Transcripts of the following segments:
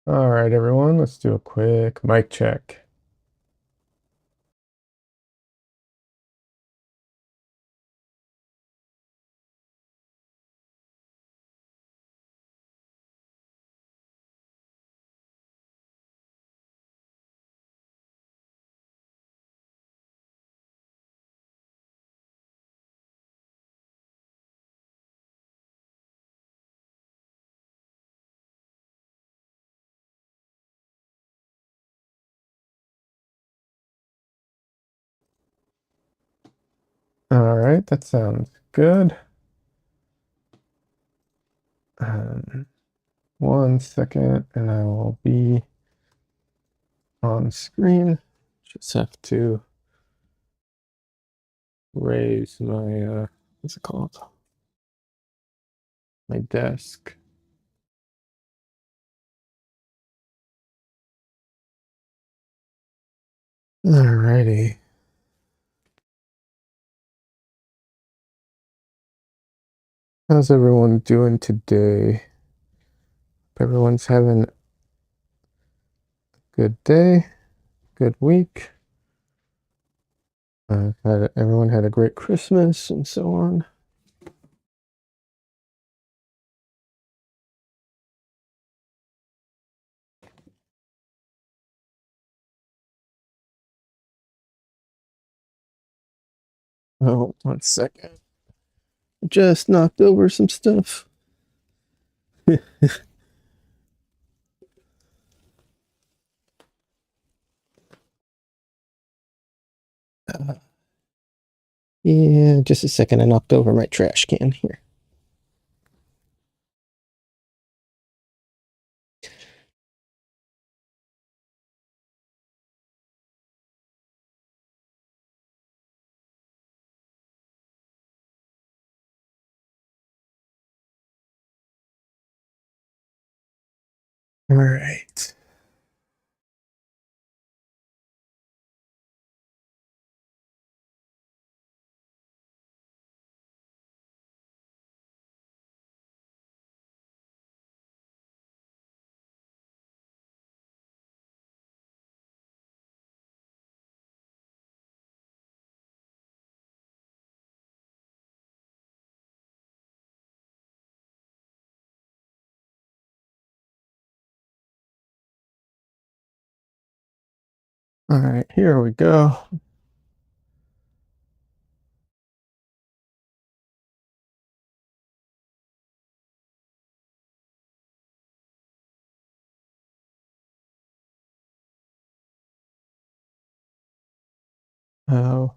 All right, everyone, let's do a quick mic check. All right, that sounds good. Um, 1 second, and I will be on screen. Just have to raise my, what's it called? My desk. All righty. How's everyone doing today? Hope everyone's having a good day, good week. Everyone had a great Christmas and so on. Oh, 1 second. Just knocked over some stuff. Yeah, just a second. I knocked over my trash can here. All right. All right, here we go.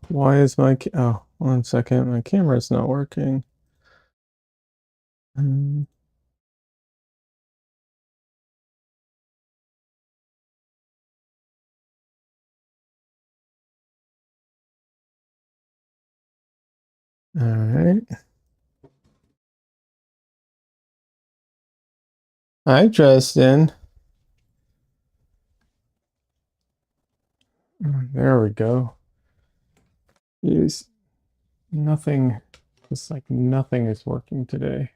Why is oh, 1 second. My camera's not working. Um, all right. Hi, Justin. There we go. Use nothing. It's like nothing is working today.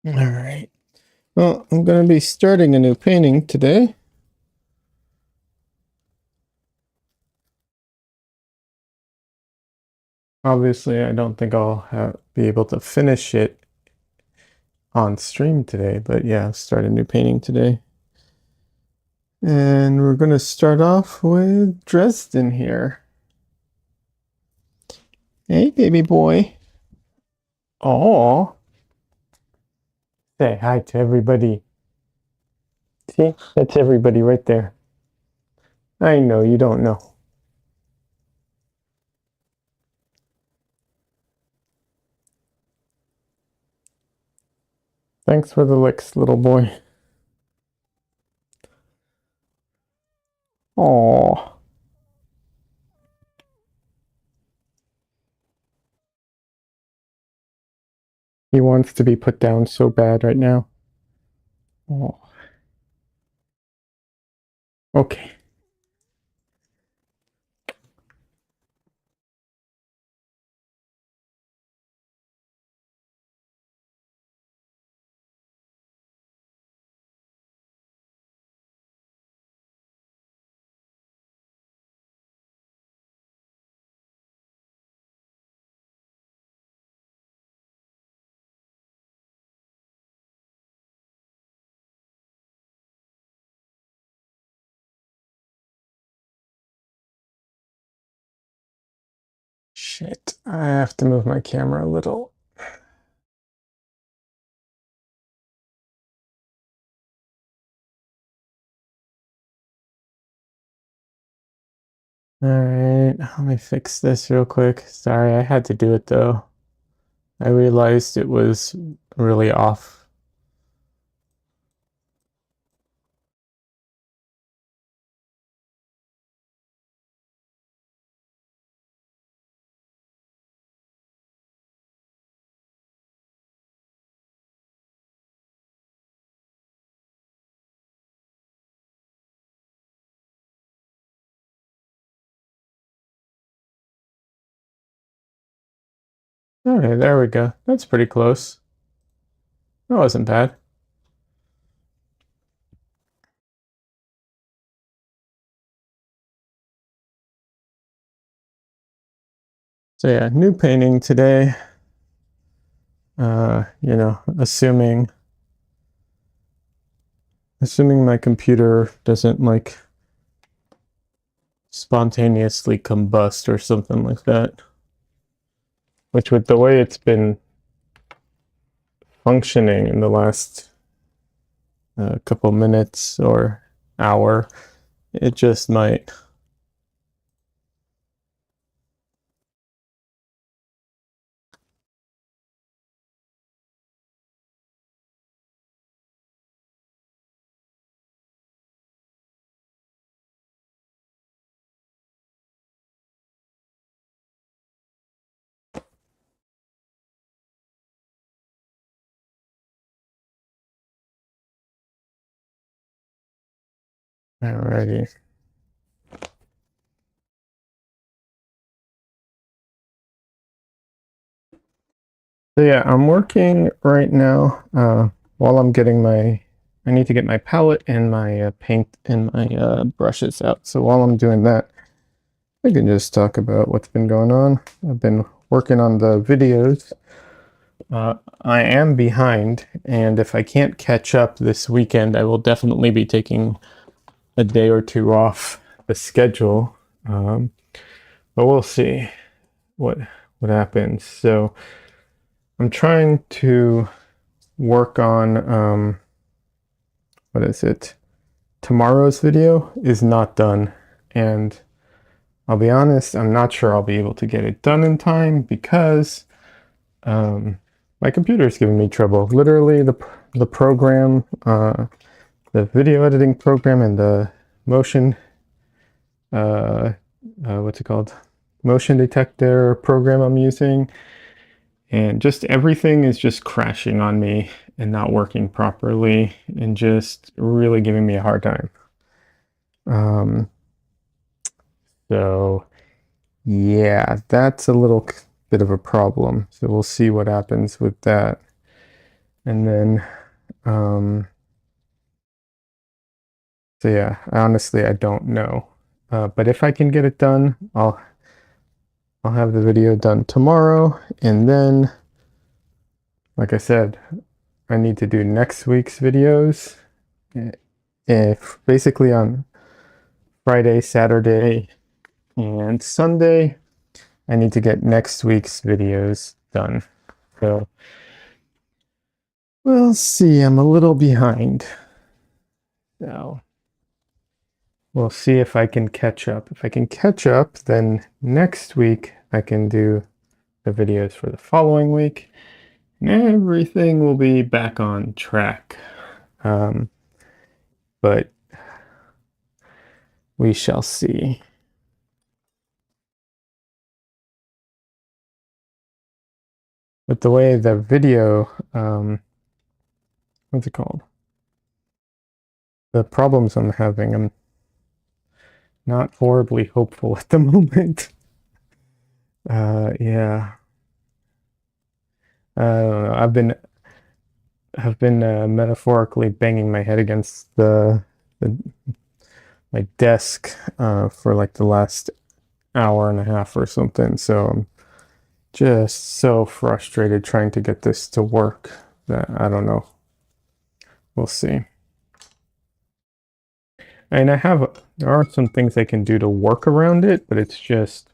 All right. Well, I'm going to be starting a new painting today. Obviously, I don't think I'll be able to finish it on stream today, but yeah, start a new painting today. And we're going to start off with Dresden here. Hey, baby boy. Oh, say hi to everybody. See, that's everybody right there. I know you don't know. Thanks for the licks, little boy. Oh, he wants to be put down so bad right now. Oh, okay. Shit, I have to move my camera a little. All right, let me fix this real quick. Sorry, I had to do it though. I realized it was really off. Okay, there we go. That's pretty close. That wasn't bad. So yeah, new painting today. Assuming my computer doesn't like spontaneously combust or something like that. Which with the way it's been functioning in the last couple minutes or hour, it just might. Alrighty. So yeah, I'm working right now while I'm getting I need to get my palette and my paint and my brushes out. So while I'm doing that, I can just talk about what's been going on. I've been working on the videos. I am behind, and if I can't catch up this weekend, I will definitely be taking a day or two off the schedule. But we'll see what happens. So I'm trying to work on what is it? Tomorrow's video is not done, and I'll be honest, I'm not sure I'll be able to get it done in time because my computer is giving me trouble. Literally, the program, the video editing program, and the motion, what's it called? Motion detector program I'm using, and just everything is just crashing on me and not working properly, and just really giving me a hard time. Um, so yeah, that's a little bit of a problem. So we'll see what happens with that. And then, so yeah, honestly, I don't know. But if I can get it done, I'll have the video done tomorrow. And then, like I said, I need to do next week's videos. If basically on Friday, Saturday, and Sunday, I need to get next week's videos done. So we'll see. I'm a little behind. So we'll see if I can catch up. If I can catch up, then next week I can do the videos for the following week. And everything will be back on track. But we shall see. With the way the video, what's it called? The problems I'm having, I'm not horribly hopeful at the moment. Yeah. I don't know. Have been metaphorically banging my head against the my desk for like the last hour and a half or something. So I'm just so frustrated trying to get this to work that I don't know. We'll see. And there are some things I can do to work around it, but it's just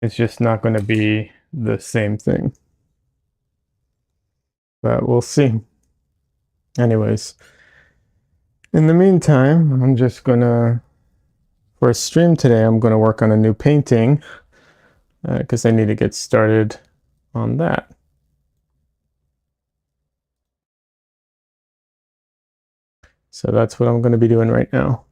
It's just not going to be the same thing. But we'll see. Anyways, in the meantime, I'm just gonna, for a stream today, I'm gonna work on a new painting because I need to get started on that. So that's what I'm going to be doing right now.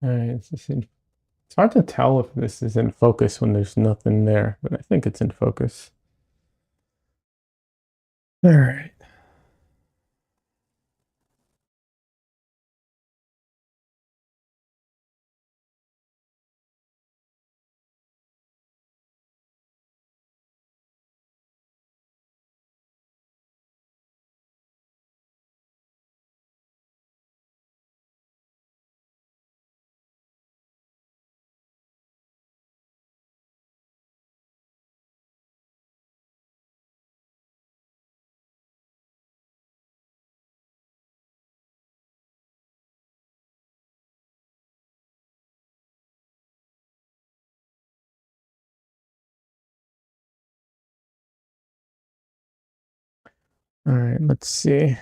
All right, it's hard to tell if this is in focus when there's nothing there, but I think it's in focus. All right. All right, let's see.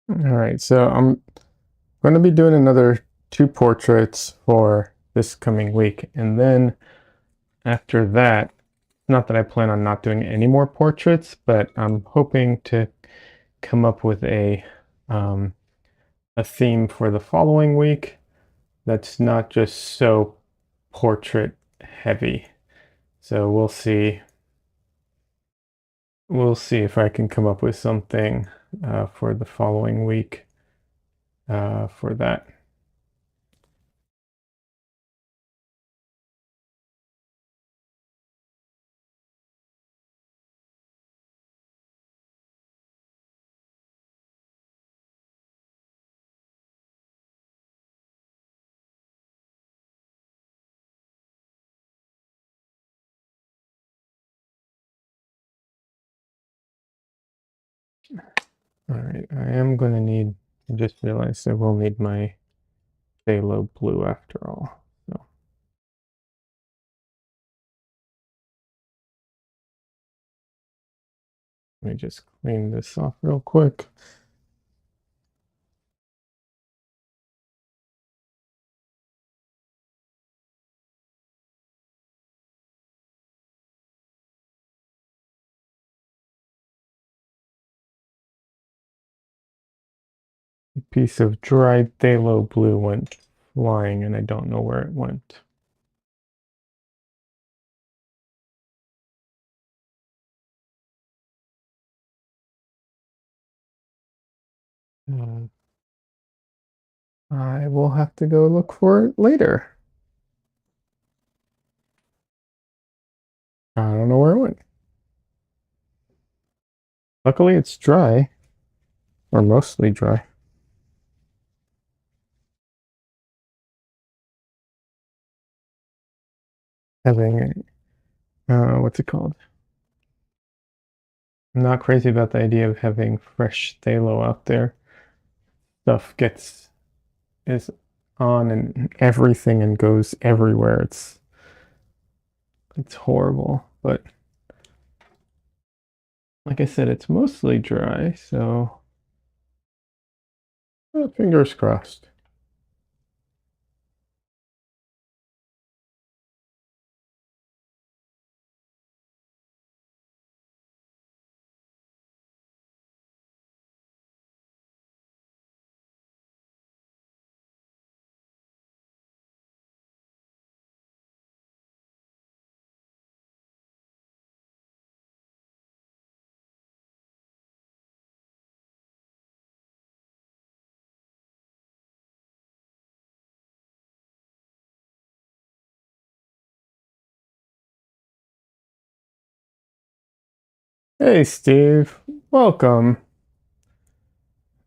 All right, so I'm going to be doing another 2 portraits for this coming week. And then after that, not that I plan on not doing any more portraits, but I'm hoping to come up with a theme for the following week that's not just so portrait heavy. So we'll see. We'll see if I can come up with something for the following week for that. All right, I am going to need, I just realized I will need my phthalo blue after all. So let me just clean this off real quick. A piece of dried phthalo blue went flying and I don't know where it went. I will have to go look for it later. I don't know where it went. Luckily, it's dry, or mostly dry. Having, what's it called? I'm not crazy about the idea of having fresh phthalo out there. stuff is on and everything and goes everywhere. It's horrible. But like I said, it's mostly dry, so fingers crossed. Hey, Steve, welcome.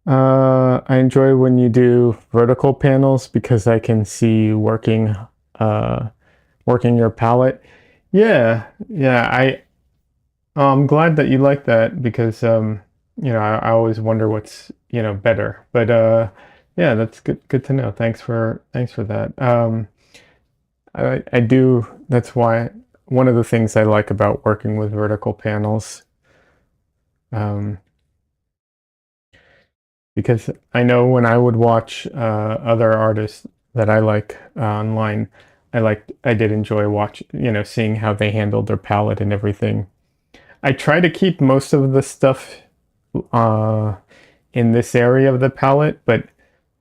I enjoy when you do vertical panels because I can see you uh, working your palette. Yeah, I'm glad that you like that because I always wonder what's better. But yeah, that's good to know. Thanks for that. I do. That's why one of the things I like about working with vertical panels. Um, because I know when I would watch other artists that I like online, I did enjoy seeing how they handled their palette and everything. I try to keep most of the stuff uh, in this area of the palette, but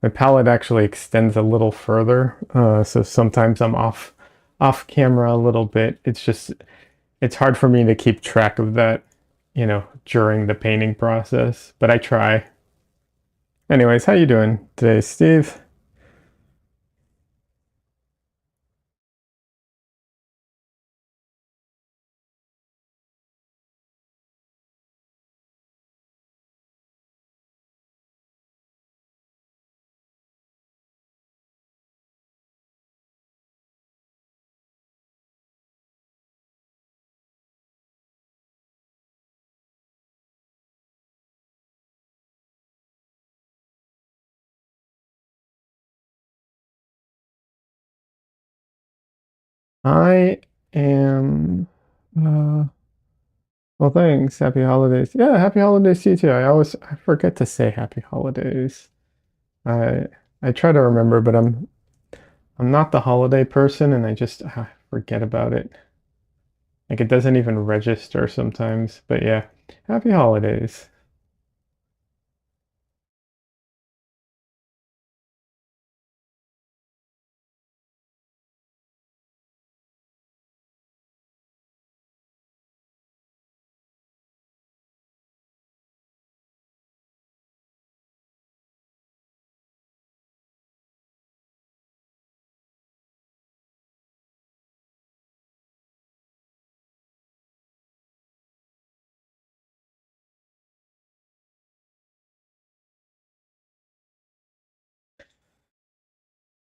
the palette actually extends a little further. So sometimes I'm off camera a little bit. It's hard for me to keep track of that, during the painting process, but I try. Anyways, how you doing today, Steve? I am. Uh, well, thanks. Happy holidays. Yeah, happy holidays to you too. I forget to say happy holidays. I I try to remember, but I'm not the holiday person, and I just forget about it. Like it doesn't even register sometimes. But yeah, happy holidays.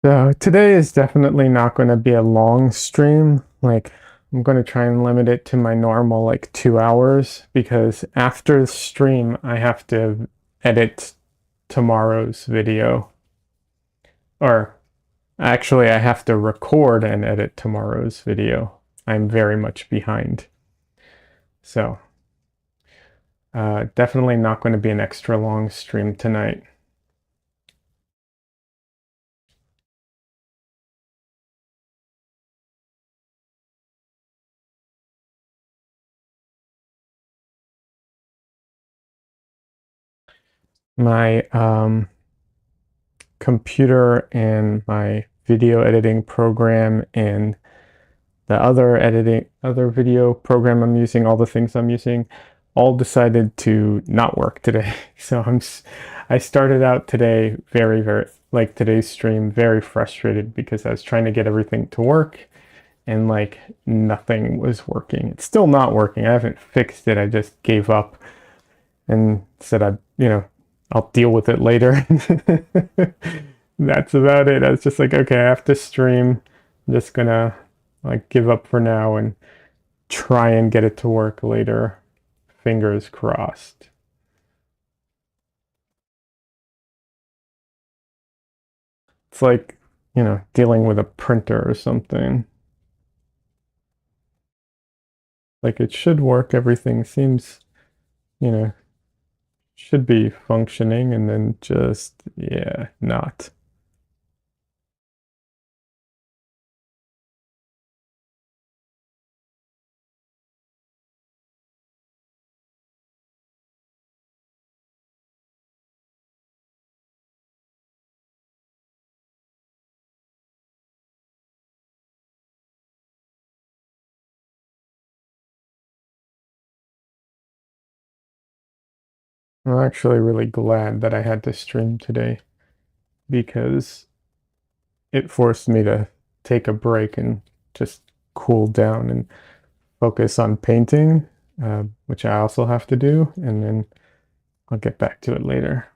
So today is definitely not going to be a long stream. Like I'm going to try and limit it to my normal like 2 hours because after the stream I have to edit tomorrow's video. Or actually I have to record and edit tomorrow's video. I'm very much behind. So definitely not going to be an extra long stream tonight. My computer and my video editing program and the other video program I'm using, all the things I'm using, all decided to not work today. So I started out today like today's stream, very frustrated because I was trying to get everything to work and like nothing was working. It's still not working. I haven't fixed it. I just gave up and said I'll deal with it later. That's about it. I was just like, okay, I have to stream. I'm just gonna like give up for now and try and get it to work later. Fingers crossed. It's like, dealing with a printer or something. Like it should work. Everything seems, you know, should be functioning and then just, yeah, not. I'm actually really glad that I had to stream today because it forced me to take a break and just cool down and focus on painting, which I also have to do, and then I'll get back to it later.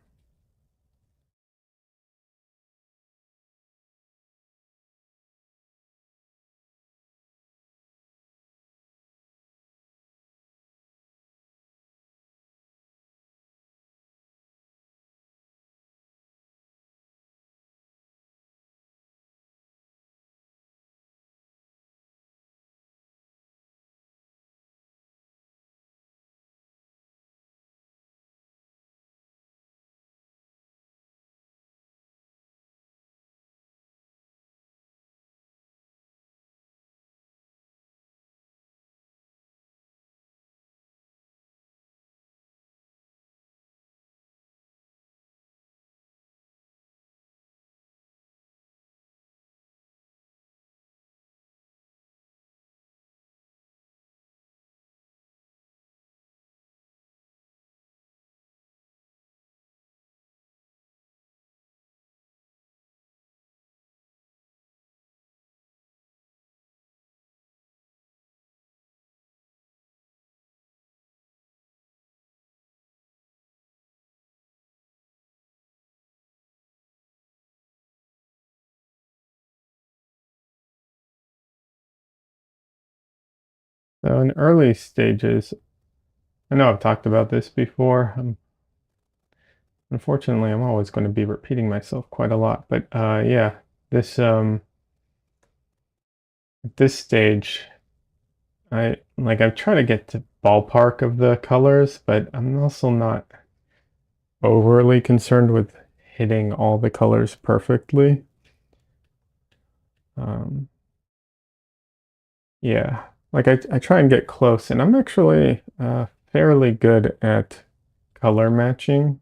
So in early stages, I know I've talked about this before. Unfortunately, I'm always going to be repeating myself quite a lot, but yeah, this at this stage, I've tried to get to ballpark of the colors, but I'm also not overly concerned with hitting all the colors perfectly. Um, yeah, like I try and get close, and I'm actually fairly good at color matching.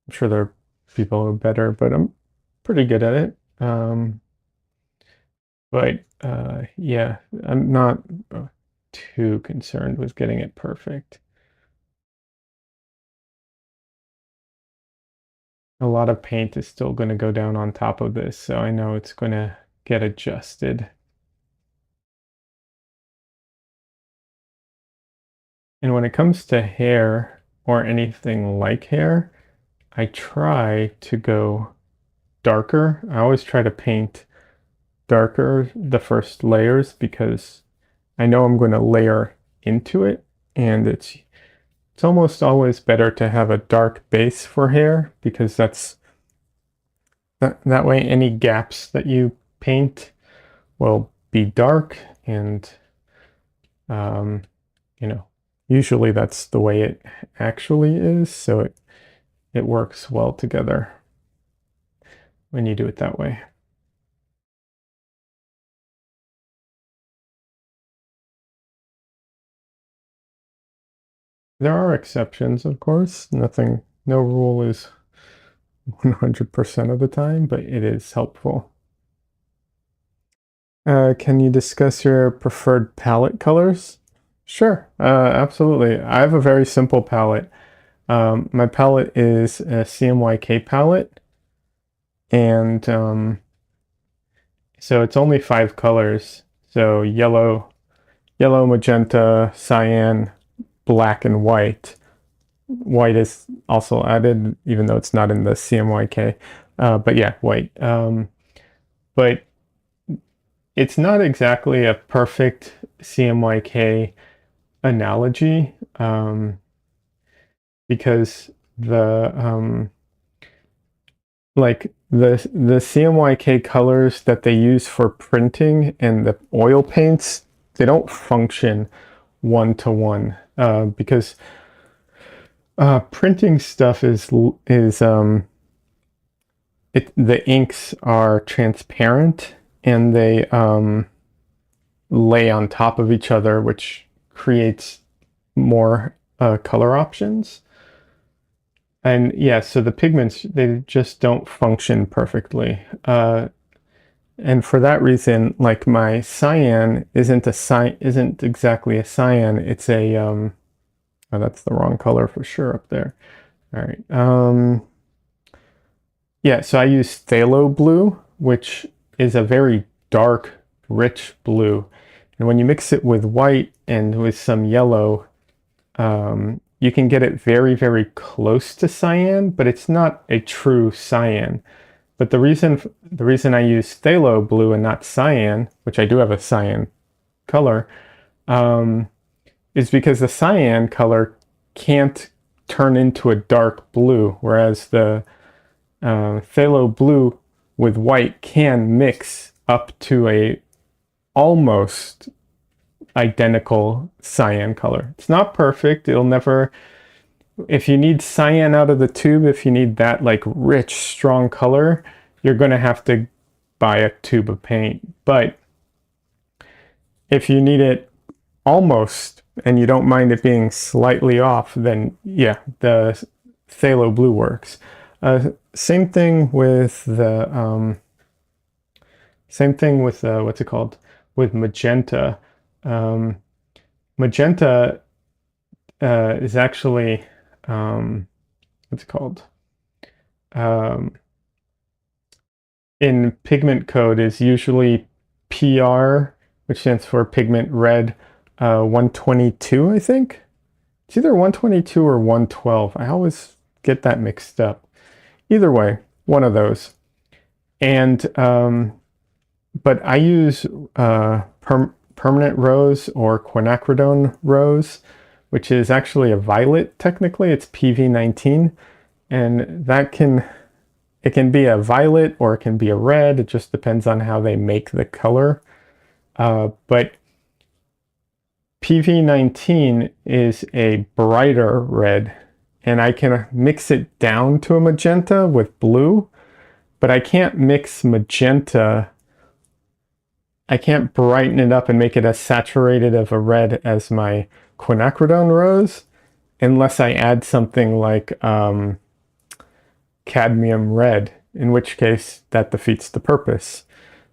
I'm sure there are people who are better, but I'm pretty good at it. But yeah, I'm not too concerned with getting it perfect. A lot of paint is still going to go down on top of this, so I know it's going to get adjusted. And when it comes to hair or anything like hair, I try to go darker. I always try to paint darker the first layers because I know I'm going to layer into it, and it's almost always better to have a dark base for hair because that way any gaps that you paint will be dark, and um, you know, usually that's the way it actually is, so it works well together when you do it that way. There are exceptions, of course. No rule is 100% of the time, but it is helpful. Can you discuss your preferred palette colors? Sure, absolutely. I have a very simple palette. My palette is a CMYK palette, and so it's only 5 colors. So yellow, magenta, cyan, black, and white. White is also added, even though it's not in the CMYK. But yeah, white. But it's not exactly a perfect CMYK analogy, because the like the CMYK colors that they use for printing and the oil paints, they don't function one-to-one because printing stuff the inks are transparent and they lay on top of each other, which creates more color options. And yeah, so the pigments, they just don't function perfectly. And for that reason, like my cyan isn't exactly a cyan. It's a oh, that's the wrong color for sure up there. All right. Yeah, so I use phthalo blue, which is a very dark, rich blue. And when you mix it with white and with some yellow, you can get it very, very close to cyan, but it's not a true cyan. But the reason I use phthalo blue and not cyan, which I do have a cyan color, is because the cyan color can't turn into a dark blue, whereas the phthalo blue with white can mix up to a almost identical cyan color. It's not perfect. It'll never, if you need cyan out of the tube, if you need that like rich, strong color, you're going to have to buy a tube of paint. But if you need it almost, and you don't mind it being slightly off, then yeah, the phthalo blue works. Same thing with the what's it called? With magenta. Magenta is actually what's it called? In pigment code is usually PR, which stands for pigment red 122, I think. It's either 122 or 112. I always get that mixed up. Either way, one of those. And but I use permanent rose or quinacridone rose, which is actually a violet technically. It's PV19, and it can be a violet or it can be a red. It just depends on how they make the color. But PV19 is a brighter red, and I can mix it down to a magenta with blue, but I can't mix magenta. I can't brighten it up and make it as saturated of a red as my quinacridone rose unless I add something like cadmium red, in which case that defeats the purpose.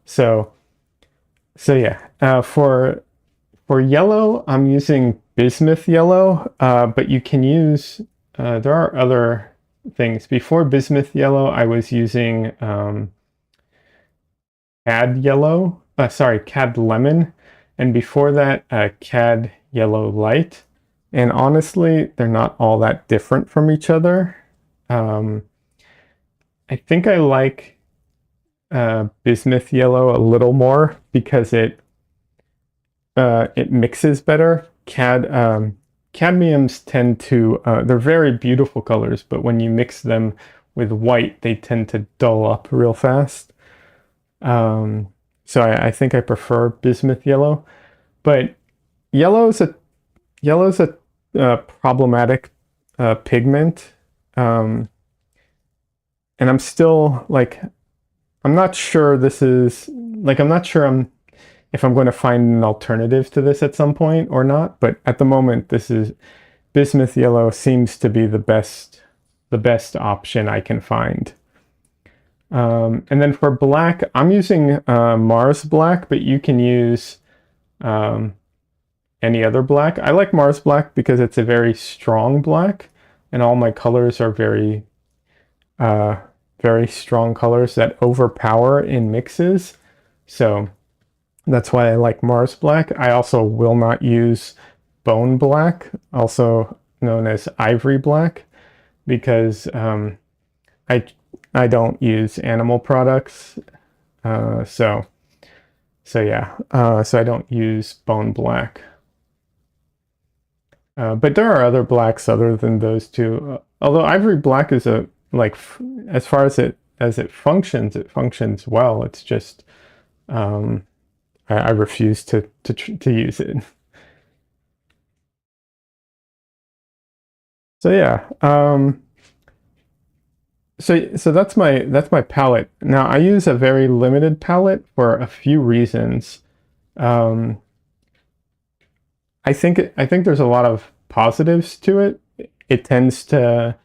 So yeah, for yellow, I'm using bismuth yellow, but you can use, there are other things. Before bismuth yellow, I was using cad yellow, cad lemon, and before that, cad yellow light. And honestly, they're not all that different from each other. I think I like bismuth yellow a little more because it mixes better. Cadmiums tend to, they're very beautiful colors, but when you mix them with white, they tend to dull up real fast. So I think I prefer bismuth yellow, but yellow's a problematic pigment. And I'm still like, I'm not sure if I'm going to find an alternative to this at some point or not, but at the moment, bismuth yellow seems to be the best option I can find. And then for black, I'm using Mars black, but you can use any other black. I like Mars black because it's a very strong black, and all my colors are very strong colors that overpower in mixes. So that's why I like Mars black. I also will not use bone black, also known as ivory black, because I don't use animal products. So yeah, so I don't use bone black. But there are other blacks other than those two. Although ivory black is as far as it functions well. It's just I refuse to use it. So yeah, so that's my palette. Now I use a very limited palette for a few reasons. Um, I think there's a lot of positives to it. It tends to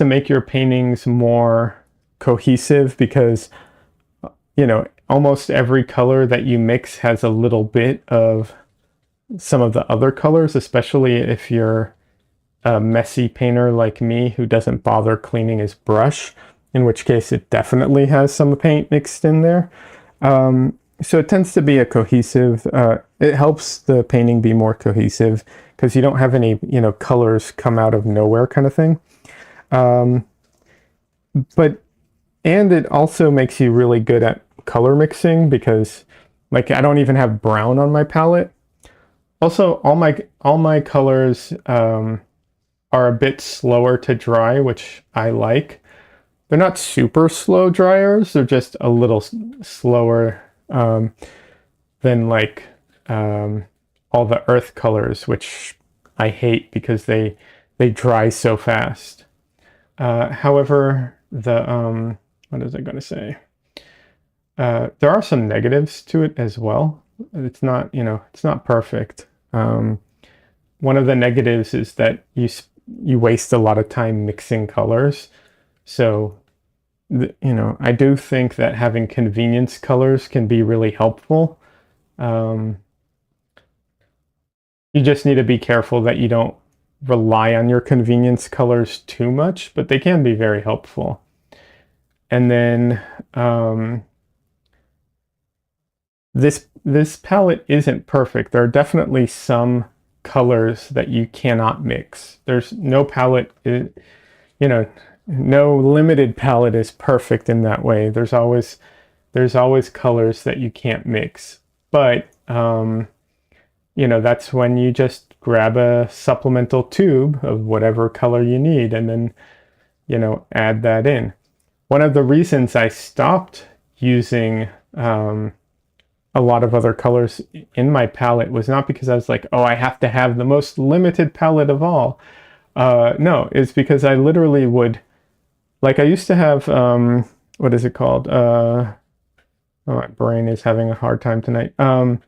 make your paintings more cohesive because almost every color that you mix has a little bit of some of the other colors, especially if you're a messy painter like me who doesn't bother cleaning his brush, in which case it definitely has some paint mixed in there. So it tends to be a cohesive, it helps the painting be more cohesive because you don't have any, colors come out of nowhere kind of thing. But and it also makes you really good at color mixing because like I don't even have brown on my palette. Also, all my colors are a bit slower to dry, which I like. They're not super slow dryers, they're just a little slower than like all the earth colors, which I hate because they dry so fast. However, the what was I going to say? There are some negatives to it as well. It's not, it's not perfect. One of the negatives is that you waste a lot of time mixing colors. So, I do think that having convenience colors can be really helpful. You just need to be careful that you don't rely on your convenience colors too much, but they can be very helpful. And then this palette isn't perfect. There are definitely some colors that you cannot mix. There's no palette, no limited palette is perfect in that way. There's always colors that you can't mix. But that's when you just grab a supplemental tube of whatever color you need and then, add that in. One of the reasons I stopped using a lot of other colors in my palette was not because I was like, oh, I have to have the most limited palette of all. No, it's because I literally would, like I used to have, what is it called? Oh, my brain is having a hard time tonight. I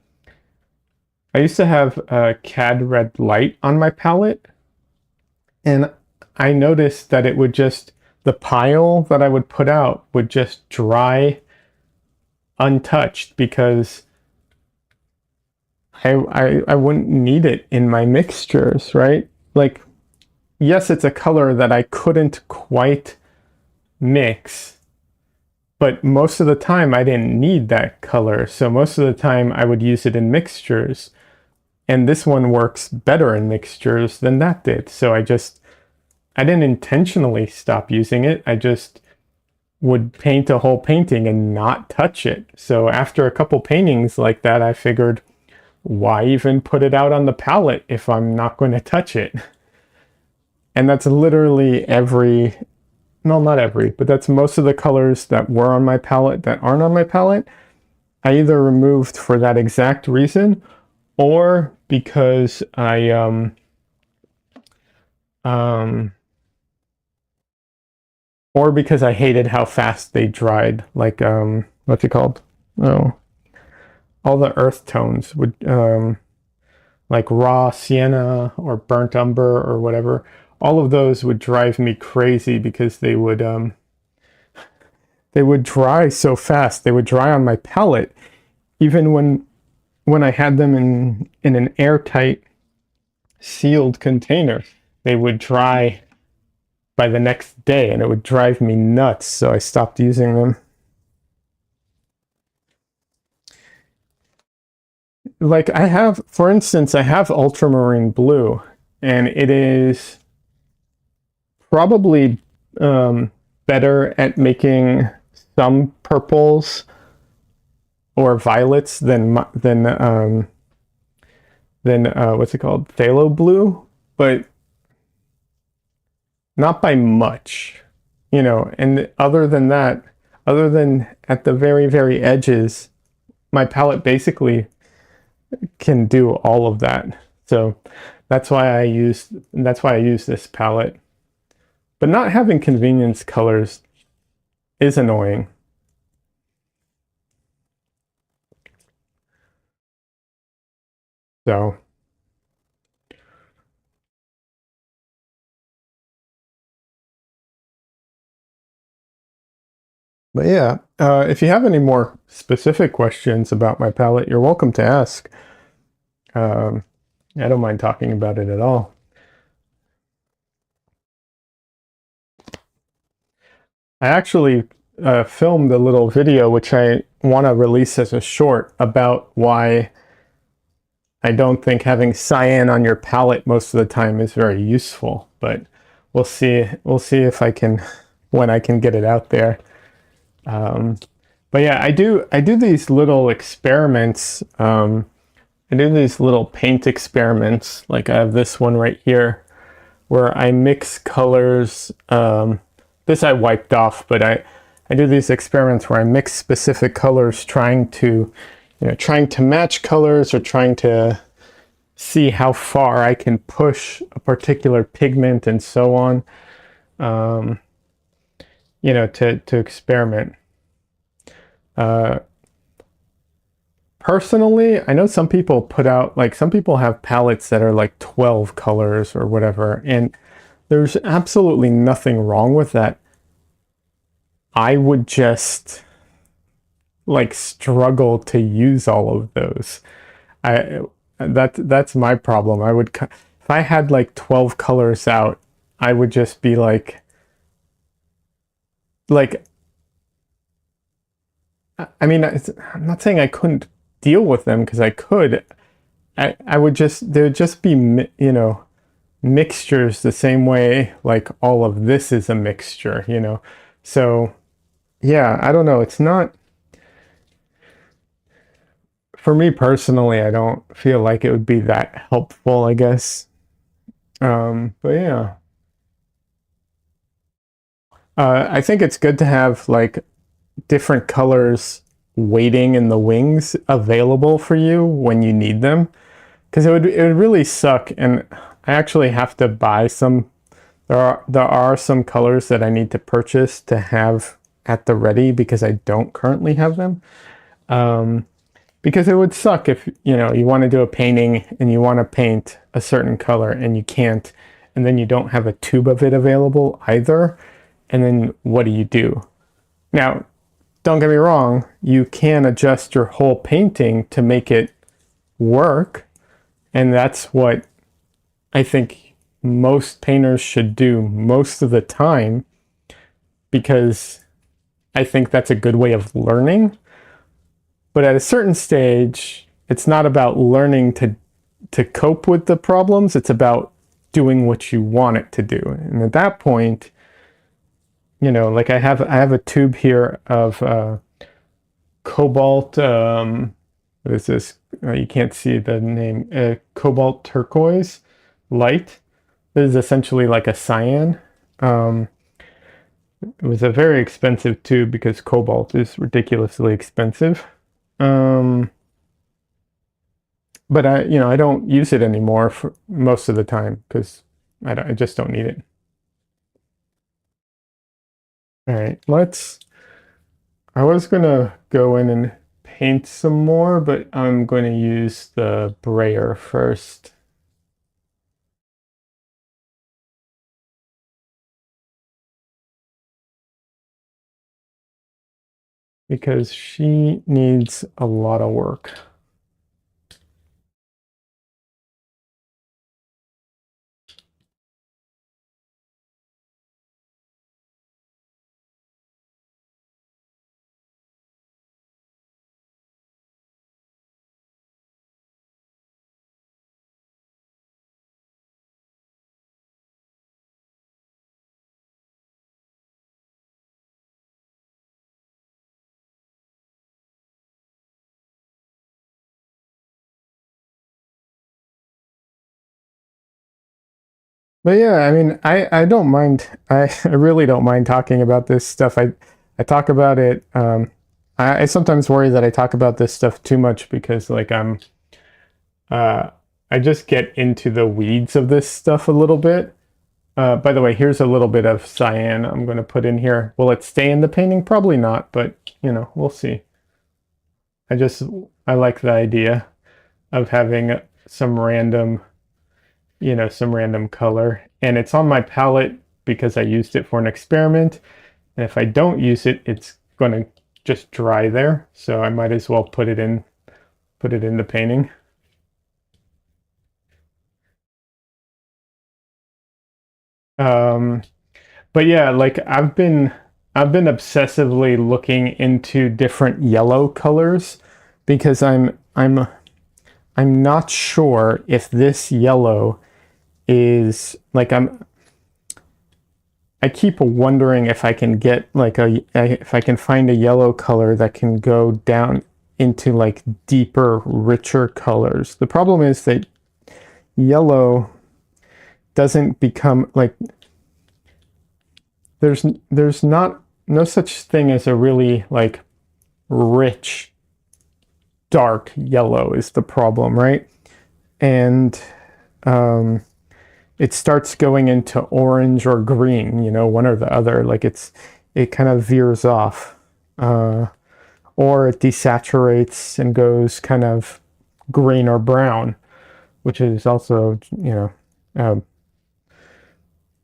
used to have CAD red light on my palette, and I noticed that it would just, the pile that I would put out would just dry untouched because I wouldn't need it in my mixtures, right? Like, yes, it's a color that I couldn't quite mix, but most of the time I didn't need that color. So most of the time I would use it in mixtures. And this one works better in mixtures than that did. So I didn't intentionally stop using it. I just would paint a whole painting and not touch it. So after a couple paintings like that, I figured, why even put it out on the palette if I'm not going to touch it? And that's literally not every, but that's most of the colors that were on my palette that aren't on my palette. I either removed for that exact reason or because or because I hated how fast they dried. Like what's it called? Oh, all the earth tones would like raw sienna or burnt umber or whatever. All of those would drive me crazy because they would dry so fast. They would dry on my palette, even when I had them in an airtight, sealed container. They would dry by the next day, and it would drive me nuts. So I stopped using them. Like I have, for instance, I have ultramarine blue, and it is probably better at making some purples or violets than what's it called, phthalo blue, but not by much. And other than that, other than at the very, very edges, my palette basically can do all of that. So that's why I use this palette. But not having convenience colors is annoying. So but yeah, if you have any more specific questions about my palette, you're welcome to ask. Um, I don't mind talking about it at all. I actually filmed a little video which I want to release as a short about why I don't think having cyan on your palette most of the time is very useful. But we'll see. We'll see if I can when I can get it out there. But yeah, I do these little experiments. I do these little paint experiments. Like I have this one right here where I mix colors. This I wiped off, but I do these experiments where I mix specific colors, trying to match colors or trying to see how far I can push a particular pigment and so on. To experiment. Uh, Personally, I know some people some people have palettes that are like 12 colors or whatever, and there's absolutely nothing wrong with that. I would just like struggle to use all of those. I that's my problem. If I had like 12 colors out, I would just be like I mean, I'm not saying I couldn't deal with them because I could. I would just there would just be mixtures the same way like all of this is a mixture. So yeah, I don't know. It's not for me personally. I don't feel like it would be that helpful, I guess. But yeah, I think it's good to have like different colors waiting in the wings available for you when you need them because it would really suck. And I actually have to buy some. There are some colors that I need to purchase to have at the ready because I don't currently have them. Because it would suck if you want to do a painting and you want to paint a certain color and you can't, and then you don't have a tube of it available either. And then what do you do? Now, don't get me wrong, you can adjust your whole painting to make it work, and that's what I think most painters should do most of the time because I think that's a good way of learning. But at a certain stage, it's not about learning to cope with the problems, it's about doing what you want it to do. And at that point, like I have a tube here of cobalt what is this? You can't see the name. Cobalt turquoise light. This is essentially like a cyan. Um, it was a very expensive tube because cobalt is ridiculously expensive. Um, but I don't use it anymore for most of the time because I just don't need it. All right, I was gonna go in and paint some more, but I'm going to use the brayer first. Because she needs a lot of work. But yeah, I mean, I don't mind. I really don't mind talking about this stuff. I talk about it. I sometimes worry that I talk about this stuff too much because like uh, I just get into the weeds of this stuff a little bit. By the way, here's a little bit of cyan I'm going to put in here. Will it stay in the painting? Probably not, but you know, we'll see. I just I like the idea of having some random, you know, some random color. And it's on my palette because I used it for an experiment. And if I don't use it, it's going to just dry there. So I might as well put it in the painting. Um, but yeah, like I've been obsessively looking into different yellow colors because I'm not sure if this yellow is like I keep wondering if I can get like if I can find a yellow color that can go down into like deeper, richer colors. The problem is that yellow doesn't become like there's not no such thing as a really like rich dark yellow is the problem, right? And um it starts going into orange or green, you know, one or the other. Like it kind of veers off, or it desaturates and goes kind of green or brown, which is also, you know,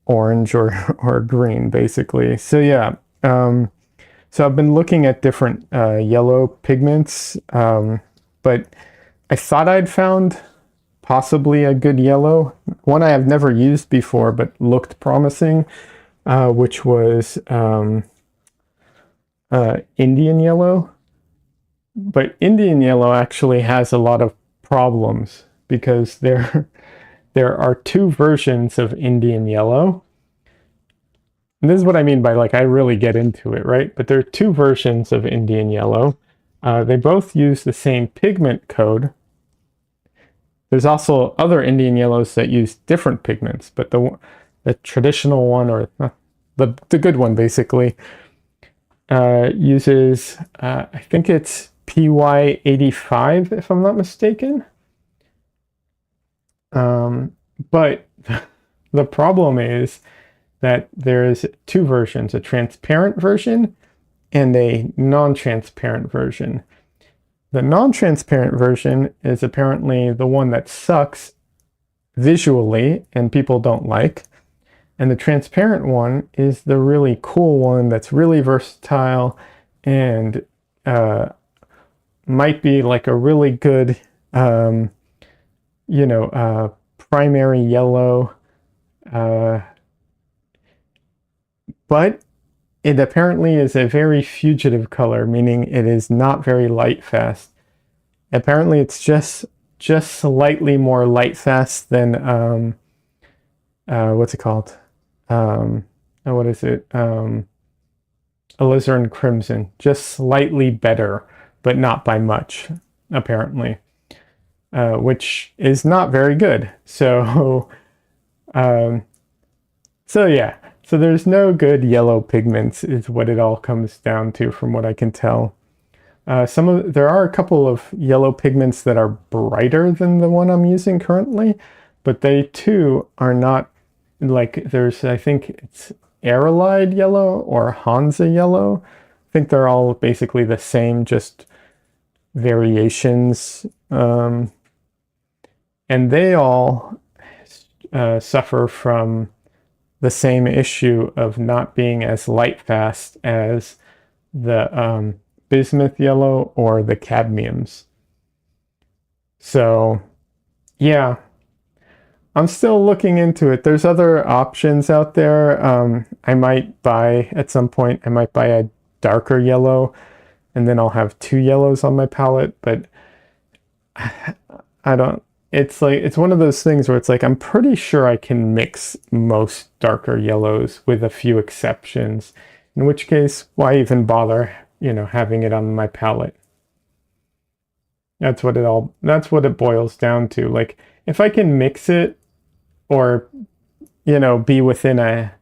orange or or green basically. So yeah, so I've been looking at different yellow pigments, but I thought I'd found possibly a good yellow. One I have never used before, but looked promising, which was Indian yellow. But Indian yellow actually has a lot of problems because there are two versions of Indian yellow. And this is what I mean by like I really get into it, right? But there are two versions of Indian yellow. They both use the same pigment code. There's also other Indian yellows that use different pigments, but the traditional one or the good one basically uses I think it's PY85 if I'm not mistaken. But the problem is that there's two versions, a transparent version and a non-transparent version. The non-transparent version is apparently the one that sucks visually and people don't like. And the transparent one is the really cool one that's really versatile and might be like a really good, you know, primary yellow. Uh, but it apparently is a very fugitive color, meaning it is not very light fast. Apparently, it's just slightly more light fast than what's it called? What is it? Alizarin Crimson, just slightly better, but not by much, apparently, which is not very good. So, um, so yeah, so there's no good yellow pigments, is what it all comes down to, from what I can tell. There are a couple of yellow pigments that are brighter than the one I'm using currently, but they too are not like there's I think it's Aerolide yellow or Hansa yellow. I think they're all basically the same, just variations, and they all suffer from the same issue of not being as light fast as the bismuth yellow or the cadmiums. So yeah, I'm still looking into it. There's other options out there. I might buy at some point, I might buy a darker yellow and then I'll have two yellows on my palette, but I don't, it's like, it's one of those things where it's like, I'm pretty sure I can mix most darker yellows with a few exceptions, in which case, why even bother, you know, having it on my palette? That's what it boils down to. Like, if I can mix it or be within a,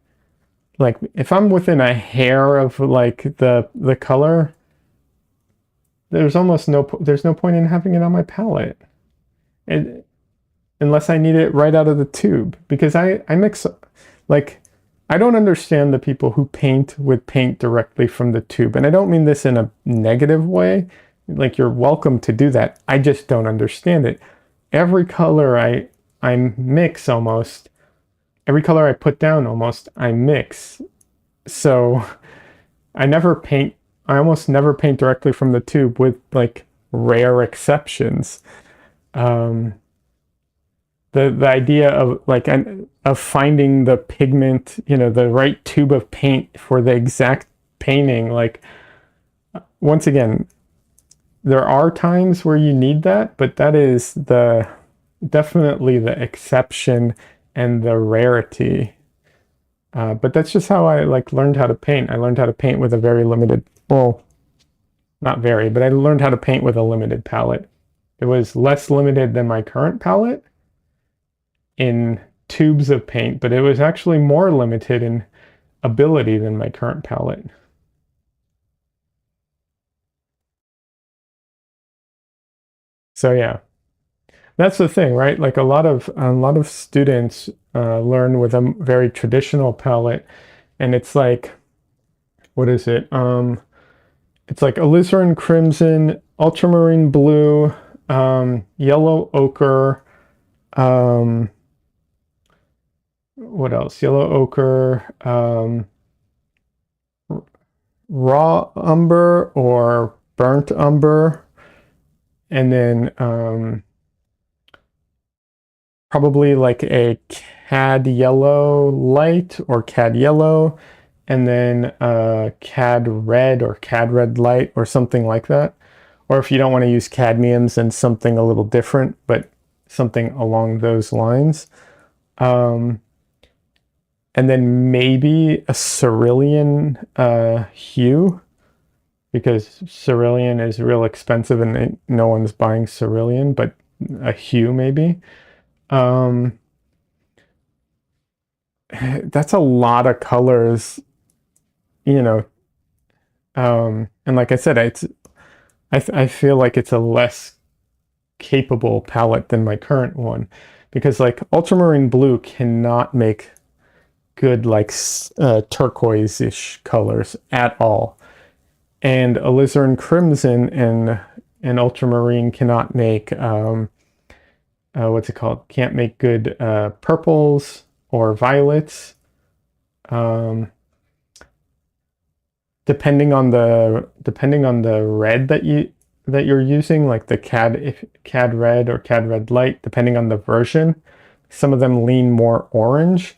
like, if I'm within a hair of like the color, there's no point in having it on my palette. It, unless I need it right out of the tube, because I mix, like, I don't understand the people who paint with paint directly from the tube. And I don't mean this in a negative way. Like, you're welcome to do that. I just don't understand it. Every color I mix almost, every color I put down almost, I mix. So I almost never paint directly from the tube, with like rare exceptions. Um, the idea of like of finding the pigment, the right tube of paint for the exact painting, like, once again, there are times where you need that, but that is definitely the exception and the rarity. But that's just how I like learned how to paint. I learned how to paint with a very limited, well, not very, but I learned how to paint with a limited palette. It was less limited than my current palette in tubes of paint, but it was actually more limited in ability than my current palette. So yeah, that's the thing, right? Like, a lot of students learn with a very traditional palette, and it's like, what is it? It's like alizarin crimson, ultramarine blue, yellow ochre, um, what else? Yellow ochre, raw umber or burnt umber, and then probably like a cad yellow light or cad yellow, and then cad red or cad red light or something like that. Or if you don't want to use cadmiums, then something a little different, but something along those lines. Um, and then maybe a cerulean hue, because cerulean is real expensive and no one's buying cerulean, but a hue maybe. Um, that's a lot of colors, you know. And like I said, I feel like it's a less capable palette than my current one, because like ultramarine blue cannot make good like turquoise-ish colors at all, and alizarin crimson and ultramarine cannot make what's it called? Can't make good purples or violets. Um, depending on the red that you're using, like the cad red or cad red light, depending on the version, some of them lean more orange.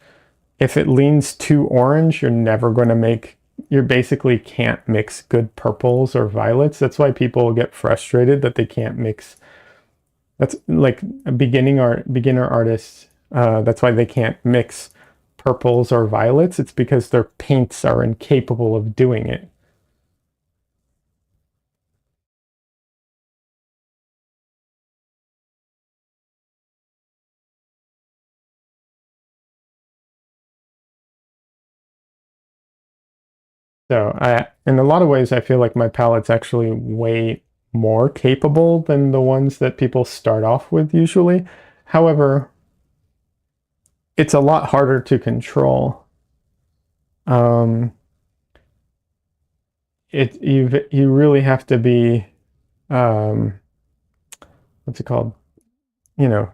If it leans too orange, you basically can't mix good purples or violets. That's why people get frustrated that they can't mix. That's like a beginner artists. That's why they can't mix purples or violets. It's because their paints are incapable of doing it. In a lot of ways, I feel like my palette's actually way more capable than the ones that people start off with usually. However, it's a lot harder to control. Um, you really have to be, um, what's it called? You know,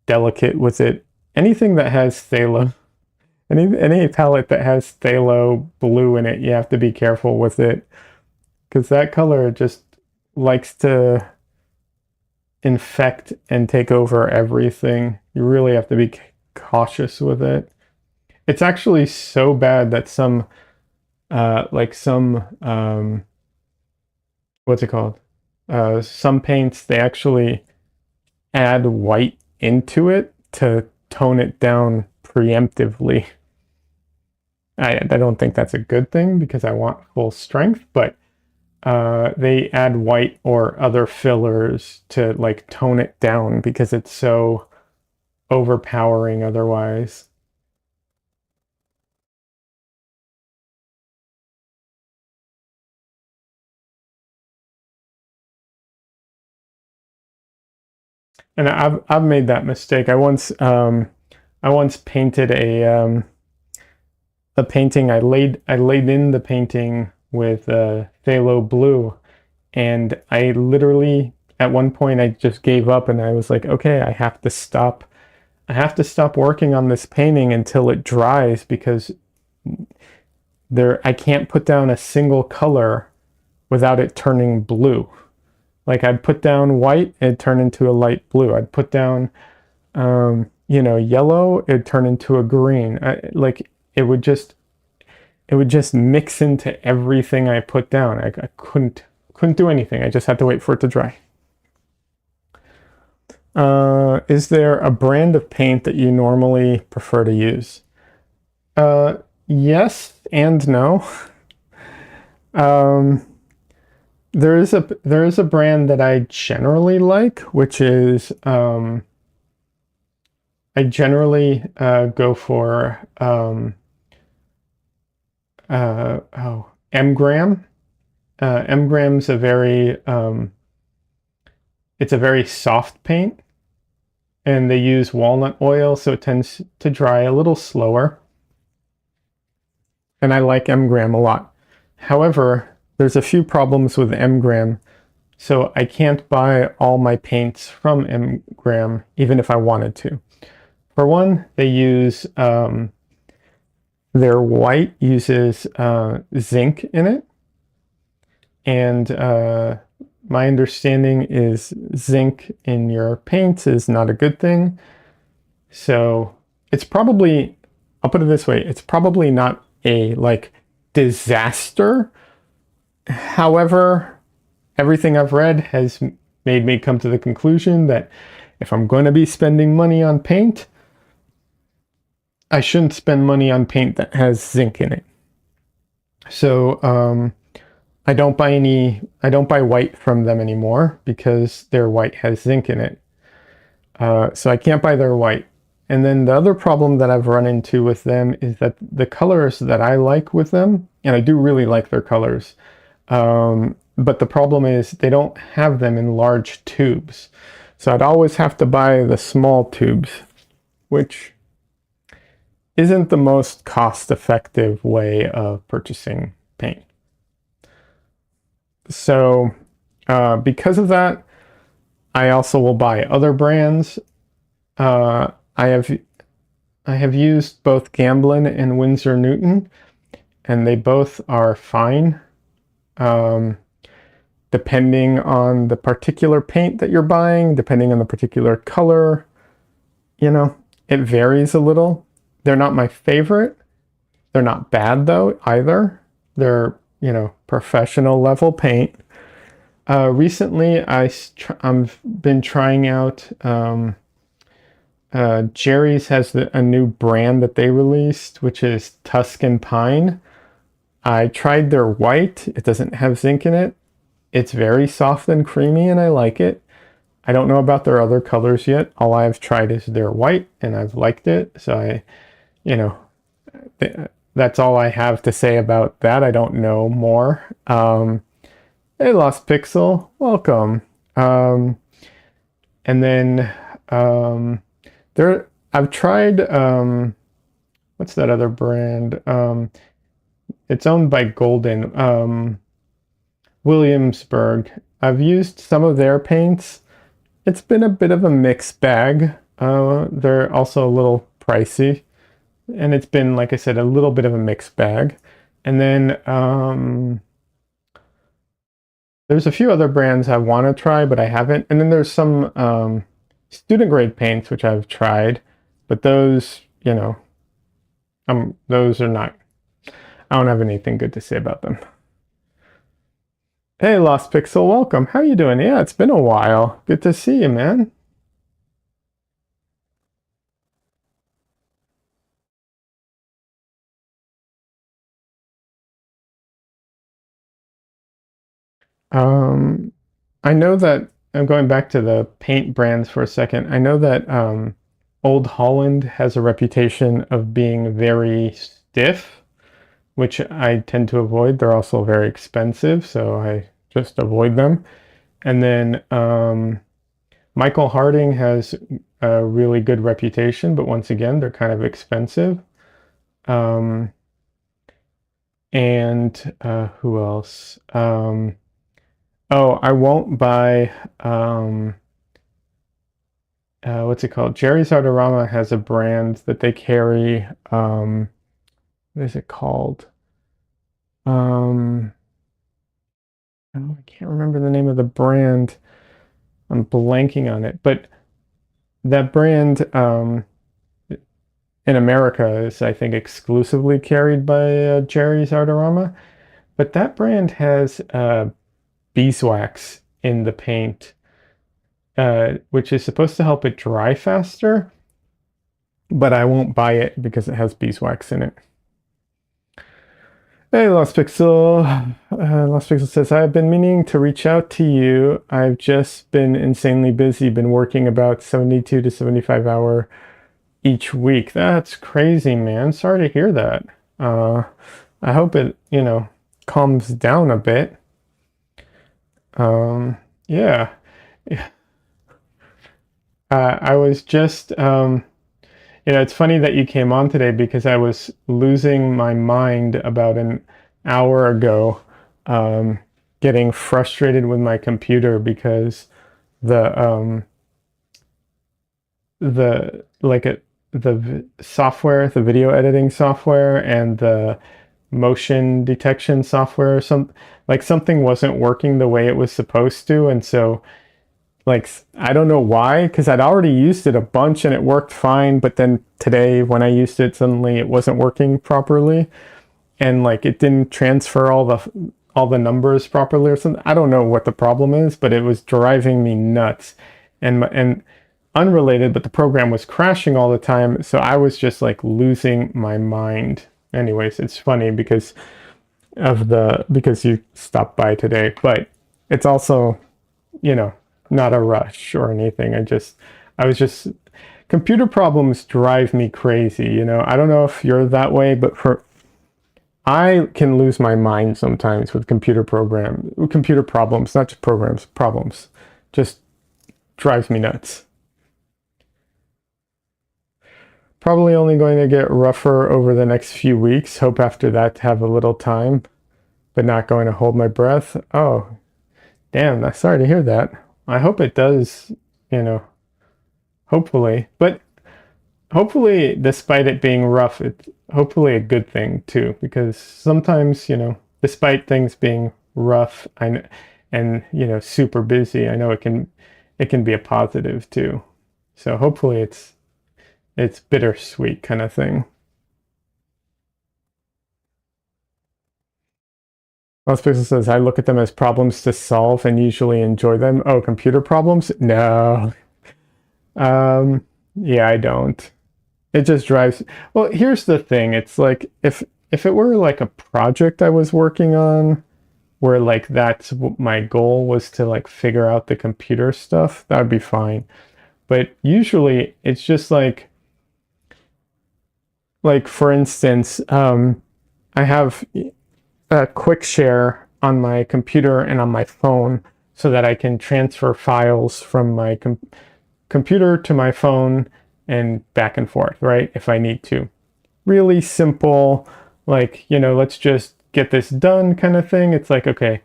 delicate with it. Anything that has phthalo, any palette that has phthalo blue in it, you have to be careful with it, because that color just likes to infect and take over everything. You really have to be cautious with it. It's actually so bad that some what's it called? Some paints, they actually add white into it to tone it down preemptively. I don't think that's a good thing, because I want full strength, but they add white or other fillers to like tone it down, because it's so overpowering otherwise. And I've made that mistake. I once painted a painting. I laid in the painting with phthalo blue, and I literally at one point I just gave up and I was like, okay, I have to stop. I have to stop working on this painting until it dries because I can't put down a single color without it turning blue. Like I'd put down white, it'd turn into a light blue. I'd put down yellow, it'd turn into a green. Like it would just mix into everything I put down. I couldn't do anything. I just had to wait for it to dry. Is there a brand of paint that you normally prefer to use? Yes and no. Um, there is a brand that I generally like, which is I generally go for Mgram. Mgram's it's a very soft paint, and they use walnut oil, so it tends to dry a little slower. And I like Mgram a lot. However, there's a few problems with Mgram, so I can't buy all my paints from Mgram, even if I wanted to. For one, they use their white uses zinc in it, and my understanding is zinc in your paints is not a good thing. So it's probably, I'll put it this way, it's probably not a like disaster. However, everything I've read has made me come to the conclusion that if I'm going to be spending money on paint, I shouldn't spend money on paint that has zinc in it. So I don't buy white from them anymore because their white has zinc in it. So I can't buy their white. And then the other problem that I've run into with them is that the colors that I like with them, and I do really like their colors, but the problem is they don't have them in large tubes. So I'd always have to buy the small tubes, which isn't the most cost-effective way of purchasing paint. So because of that, I also will buy other brands. I have used both Gamblin and Winsor Newton, and they both are fine. Depending on the particular paint that you're buying, depending on the particular color, it varies a little. They're not my favorite. They're not bad though either. They're, professional level paint. Recently, I've been trying out Jerry's has a new brand that they released, which is Tuscan Pine. I tried their white. It doesn't have zinc in it. It's very soft and creamy, and I like it. I don't know about their other colors yet. All I've tried is their white, and I've liked it. So that's all I have to say about that. I don't know more. Hey, Lost Pixel, welcome. And then I've tried what's that other brand? It's owned by Golden, Williamsburg. I've used some of their paints. It's been a bit of a mixed bag. They're also a little pricey, and it's been, like I said, a little bit of a mixed bag. And then there's a few other brands I want to try, but I haven't. And then there's some student grade paints which I've tried, but those, those are not. I don't have anything good to say about them. Hey, Lost Pixel, welcome. How you doing? Yeah, it's been a while. Good to see you, man. I know that I'm going back to the paint brands for a second. I know that Old Holland has a reputation of being very stiff, which I tend to avoid. They're also very expensive, so I just avoid them. And then Michael Harding has a really good reputation, but once again, they're kind of expensive. Um, and who else? Oh, I won't buy. What's it called? Jerry's Artorama has a brand that they carry. What is it called? Um, oh, I can't remember the name of the brand. I'm blanking on it, but that brand in America is, I think, exclusively carried by Jerry's Artorama. But that brand has beeswax in the paint, which is supposed to help it dry faster. But I won't buy it because it has beeswax in it. Hey, Lost Pixel. Lost Pixel says, I've been meaning to reach out to you. I've just been insanely busy, been working about 72 to 75 hour each week. That's crazy, man. Sorry to hear that. I hope it, calms down a bit. Yeah. I was just, it's funny that you came on today because I was losing my mind about an hour ago, getting frustrated with my computer because the the like it the software, the video editing software, and the motion detection software, something wasn't working the way it was supposed to, and so I don't know why, because I'd already used it a bunch and it worked fine, but then today when I used it, suddenly it wasn't working properly, and it didn't transfer all the numbers properly or something. I don't know what the problem is, but it was driving me nuts, and unrelated, but the program was crashing all the time, so I was just losing my mind. Anyways, it's funny because you stopped by today, but it's also, not a rush or anything. I was just computer problems drive me crazy. I don't know if you're that way, but I can lose my mind sometimes with computer problems, not just problems. Just drives me nuts. Probably only going to get rougher over the next few weeks. Hope after that to have a little time, but not going to hold my breath. Oh, damn, I'm sorry to hear that. I hope it does, hopefully. But hopefully, despite it being rough, it's hopefully a good thing too, because sometimes, despite things being rough, and super busy, I know it can be a positive too. So hopefully it's bittersweet kind of thing. Most person says, I look at them as problems to solve and usually enjoy them. Oh, computer problems? No. Yeah, I don't. It just drives. Well, here's the thing. It's if it were a project I was working on, where that's what my goal was to figure out the computer stuff, that would be fine. But usually it's just for instance, I have a quick share on my computer and on my phone so that I can transfer files from my computer to my phone and back and forth, right? If I need to. Really simple, let's just get this done kind of thing. It's okay,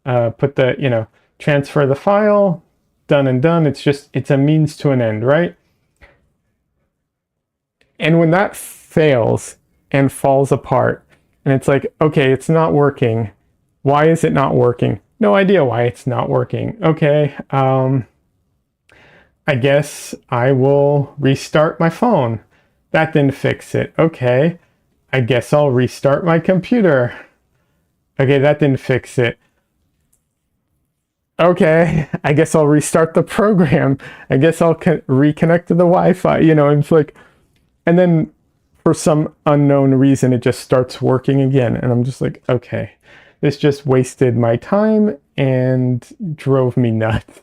transfer the file, done and done. It's a means to an end, right? And when that fails and falls apart, and it's okay, it's not working. Why is it not working? No idea why it's not working. Okay, I guess I will restart my phone. That didn't fix it. Okay, I guess I'll restart my computer. Okay, that didn't fix it. Okay, I guess I'll restart the program. I guess I'll reconnect to the Wi-Fi. It's and then for some unknown reason, it just starts working again. And I'm just okay, this just wasted my time and drove me nuts.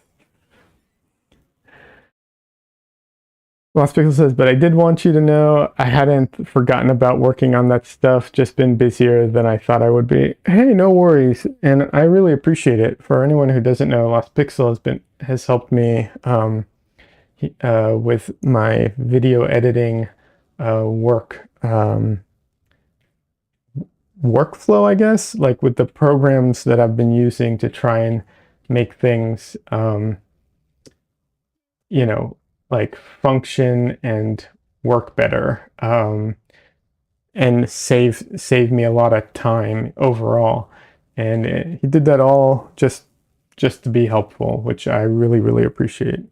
Lost Pixel says, but I did want you to know I hadn't forgotten about working on that stuff, just been busier than I thought I would be. Hey, no worries. And I really appreciate it. For anyone who doesn't know, Lost Pixel has helped me with my video editing workflow, I guess, like with the programs that I've been using to try and make things you know, like function and work better, and save me a lot of time overall. And he did that all just to be helpful, which I really appreciate.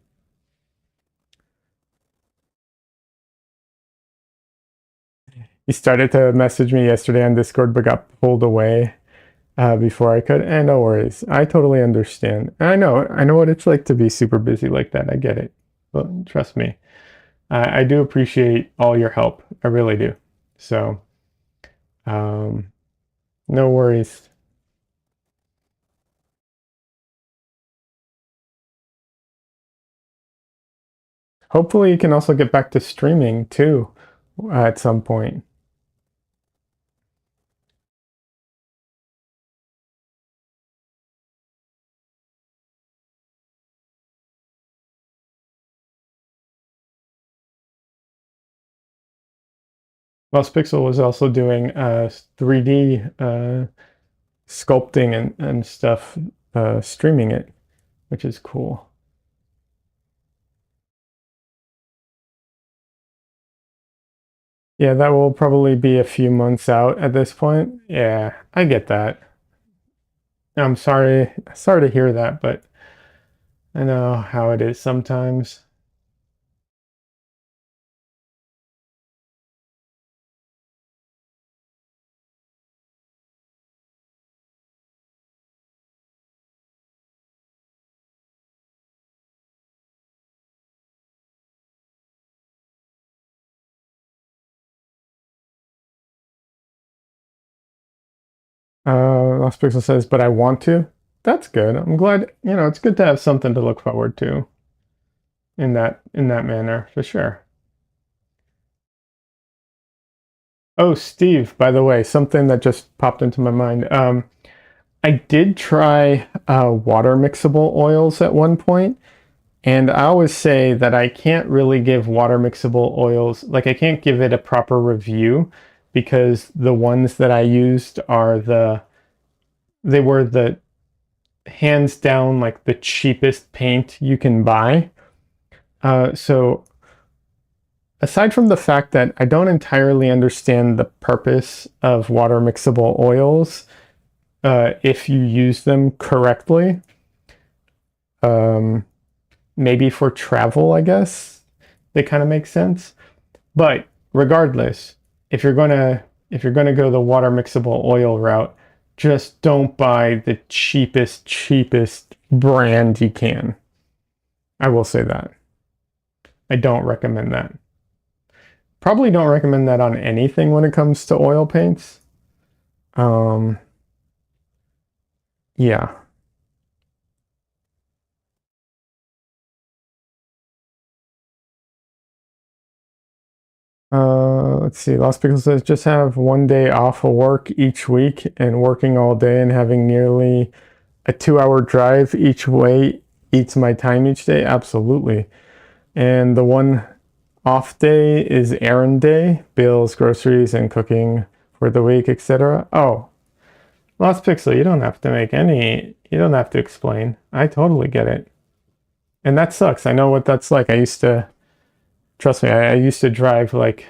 He started to message me yesterday on Discord, but got pulled away before I could. And no worries, I totally understand. I know what it's like to be super busy like that. I get it, but trust me, I do appreciate all your help. I really do. So, um, no worries. Hopefully, you can also get back to streaming too at some point. Lost Pixel was also doing 3D sculpting and stuff, streaming it, which is cool. Yeah, that will probably be a few months out at this point. Yeah, I get that. I'm sorry to hear that, but I know how it is sometimes. Lost Pixel says, but I want to. That's good. I'm glad, it's good to have something to look forward to in that manner, for sure. Oh, Steve, by the way, something that just popped into my mind. I did try water mixable oils at one point, and I always say that I can't really give water mixable oils, like I can't give it a proper review because the ones that I used they were the hands down like the cheapest paint you can buy. So aside from the fact that I don't entirely understand the purpose of water mixable oils, if you use them correctly, um, maybe for travel, I guess they kind of make sense. But regardless, if you're gonna go the water mixable oil route, just don't buy the cheapest brand you can. I will say that. I don't recommend that. Probably don't recommend that on anything when it comes to oil paints. Um, yeah. Let's see. Lost Pickle says just have one day off of work each week and working all day and having nearly a 2 hour drive each way eats my time each day. Absolutely. And the one off day is errand day, bills, groceries, and cooking for the week, etc. Oh, Lost Pixel, you don't have to explain. I totally get it. And that sucks. I know what that's like. Trust me, I used to drive like,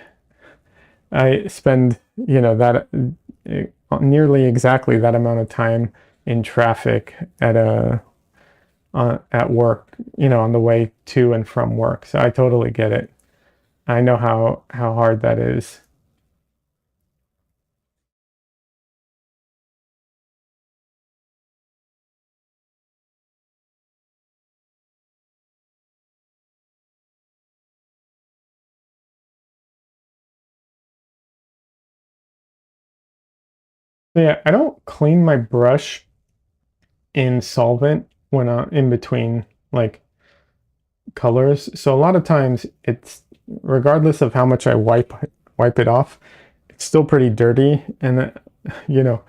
I spend, that nearly exactly that amount of time in traffic at work, on the way to and from work. So I totally get it. I know how hard that is. So yeah, I don't clean my brush in solvent when I'm in between like colors. So a lot of times regardless of how much I wipe it off, it's still pretty dirty. And you know,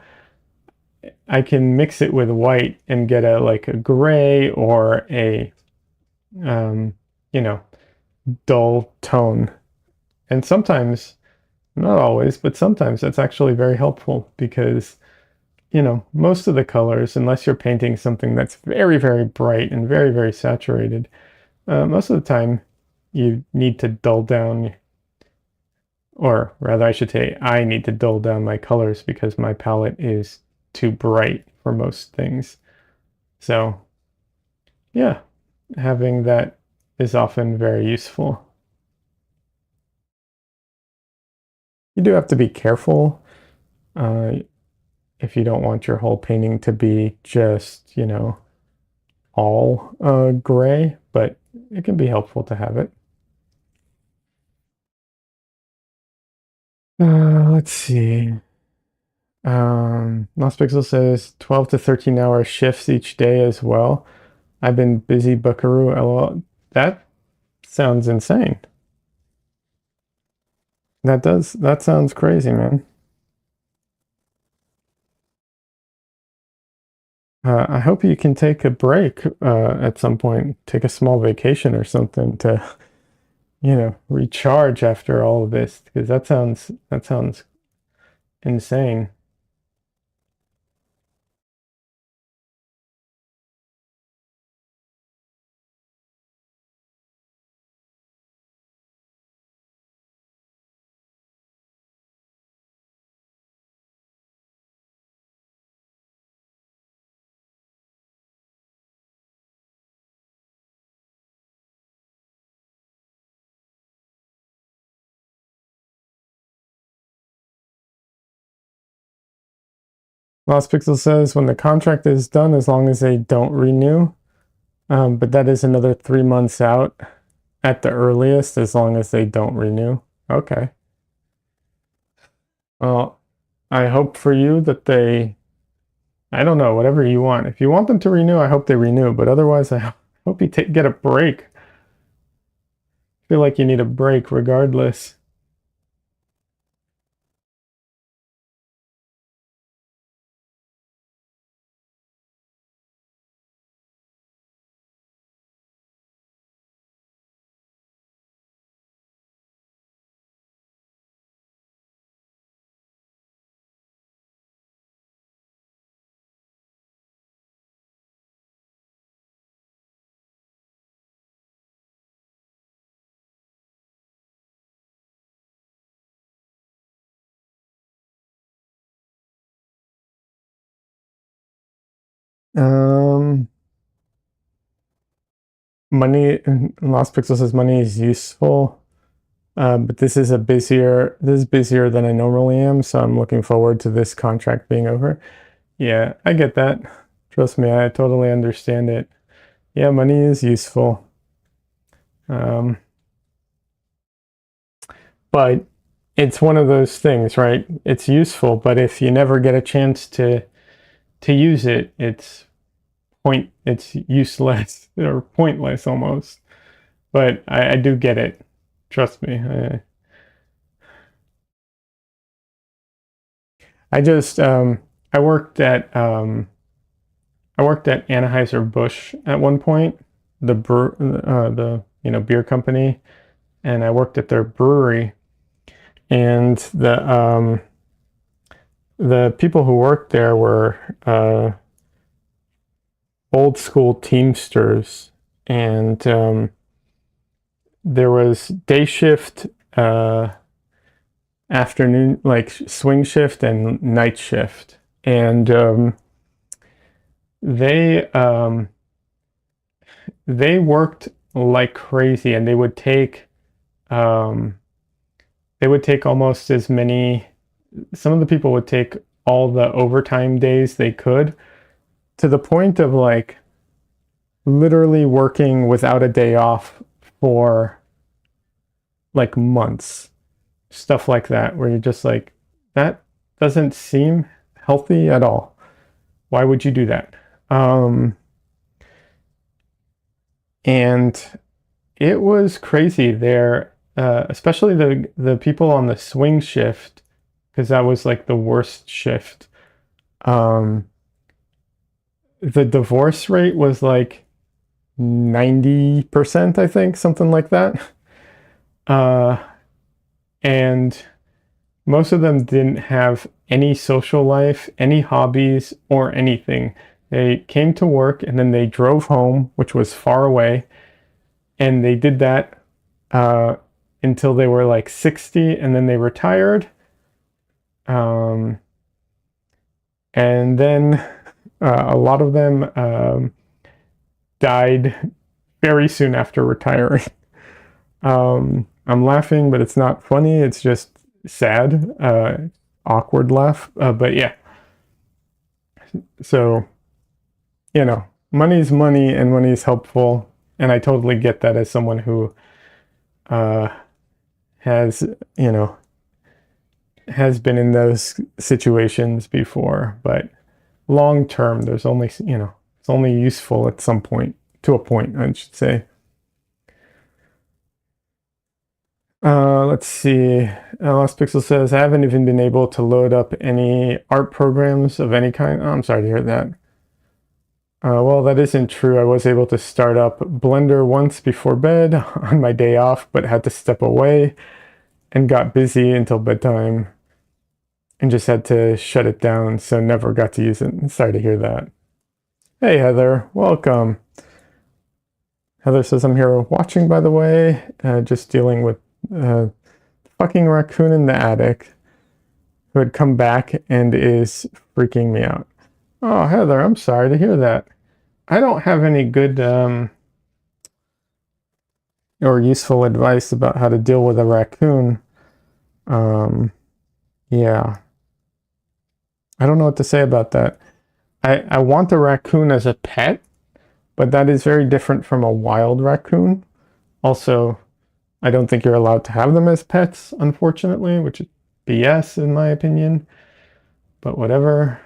I can mix it with white and get a like a gray or a um, you know, dull tone. And sometimes, not always, but sometimes that's actually very helpful because, you know, most of the colors, unless you're painting something that's very, very bright and very, very saturated, most of the time you need to dull down, or rather, I should say, I need to dull down my colors because my palette is too bright for most things. So, yeah, having that is often very useful. You do have to be careful uh, if you don't want your whole painting to be just, you know, all gray, but it can be helpful to have it. Let's see. Lost Pixel says 12 to 13-hour shifts each day as well. I've been busy, buckaroo, lol. That sounds insane. That sounds crazy, man. I hope you can take a break at some point, take a small vacation or something to, you know, recharge after all of this, because that sounds insane. Lost Pixel says when the contract is done, as long as they don't renew, but that is another 3 months out at the earliest, as long as they don't renew. Okay. Well, I hope for you that they, I don't know, whatever you want. If you want them to renew, I hope they renew, but otherwise, I hope you get a break. I feel like you need a break regardless. Um, money, Lost Pixel says money is useful. But this is busier than I normally am, so I'm looking forward to this contract being over. Yeah, I get that. Trust me, I totally understand it. Yeah, money is useful. Um, but it's one of those things, right? It's useful, but if you never get a chance to use it, it's useless or pointless almost. But I do get it. Trust me. I just I worked at Anheuser-Busch at one point, the you know, beer company, and I worked at their brewery. And the people who worked there were old school Teamsters, and there was day shift, afternoon, like swing shift, and night shift, and they they worked like crazy, and um, they would take almost as many. Some of the people would take all the overtime days they could, to the point of like literally working without a day off for like months. Stuff like that, where you're just like, that doesn't seem healthy at all. Why would you do that? And it was crazy there. especially the people on the swing shift, because that was like the worst shift. Um, the divorce rate was like 90%, I think, something like that. Uh, and most of them didn't have any social life, any hobbies, or anything. They came to work and then they drove home, which was far away, and they did that uh, until they were like 60, and then they retired. Um, and then a lot of them died very soon after retiring. I'm laughing, but it's not funny. It's just sad, awkward laugh. But yeah, so money's money and money's helpful, and I totally get that as someone who uh, has you know has been in those situations before. But long term, there's only it's only useful at some point, to a point, I should say. Let's see. Lost Pixel says, I haven't even been able to load up any art programs of any kind. Oh, I'm sorry to hear that. Well, that isn't true. I was able to start up Blender once before bed on my day off, but had to step away and got busy until bedtime and just had to shut it down, so never got to use it. Sorry to hear that. Hey, Heather. Welcome. Heather says, I'm here watching, by the way, just dealing with uh, fucking raccoon in the attic who had come back and is freaking me out. Oh, Heather, I'm sorry to hear that. I don't have any good or useful advice about how to deal with a raccoon. Yeah, I don't know what to say about that. I want a raccoon as a pet, but that is very different from a wild raccoon. Also, I don't think you're allowed to have them as pets, unfortunately, which is BS in my opinion. But whatever,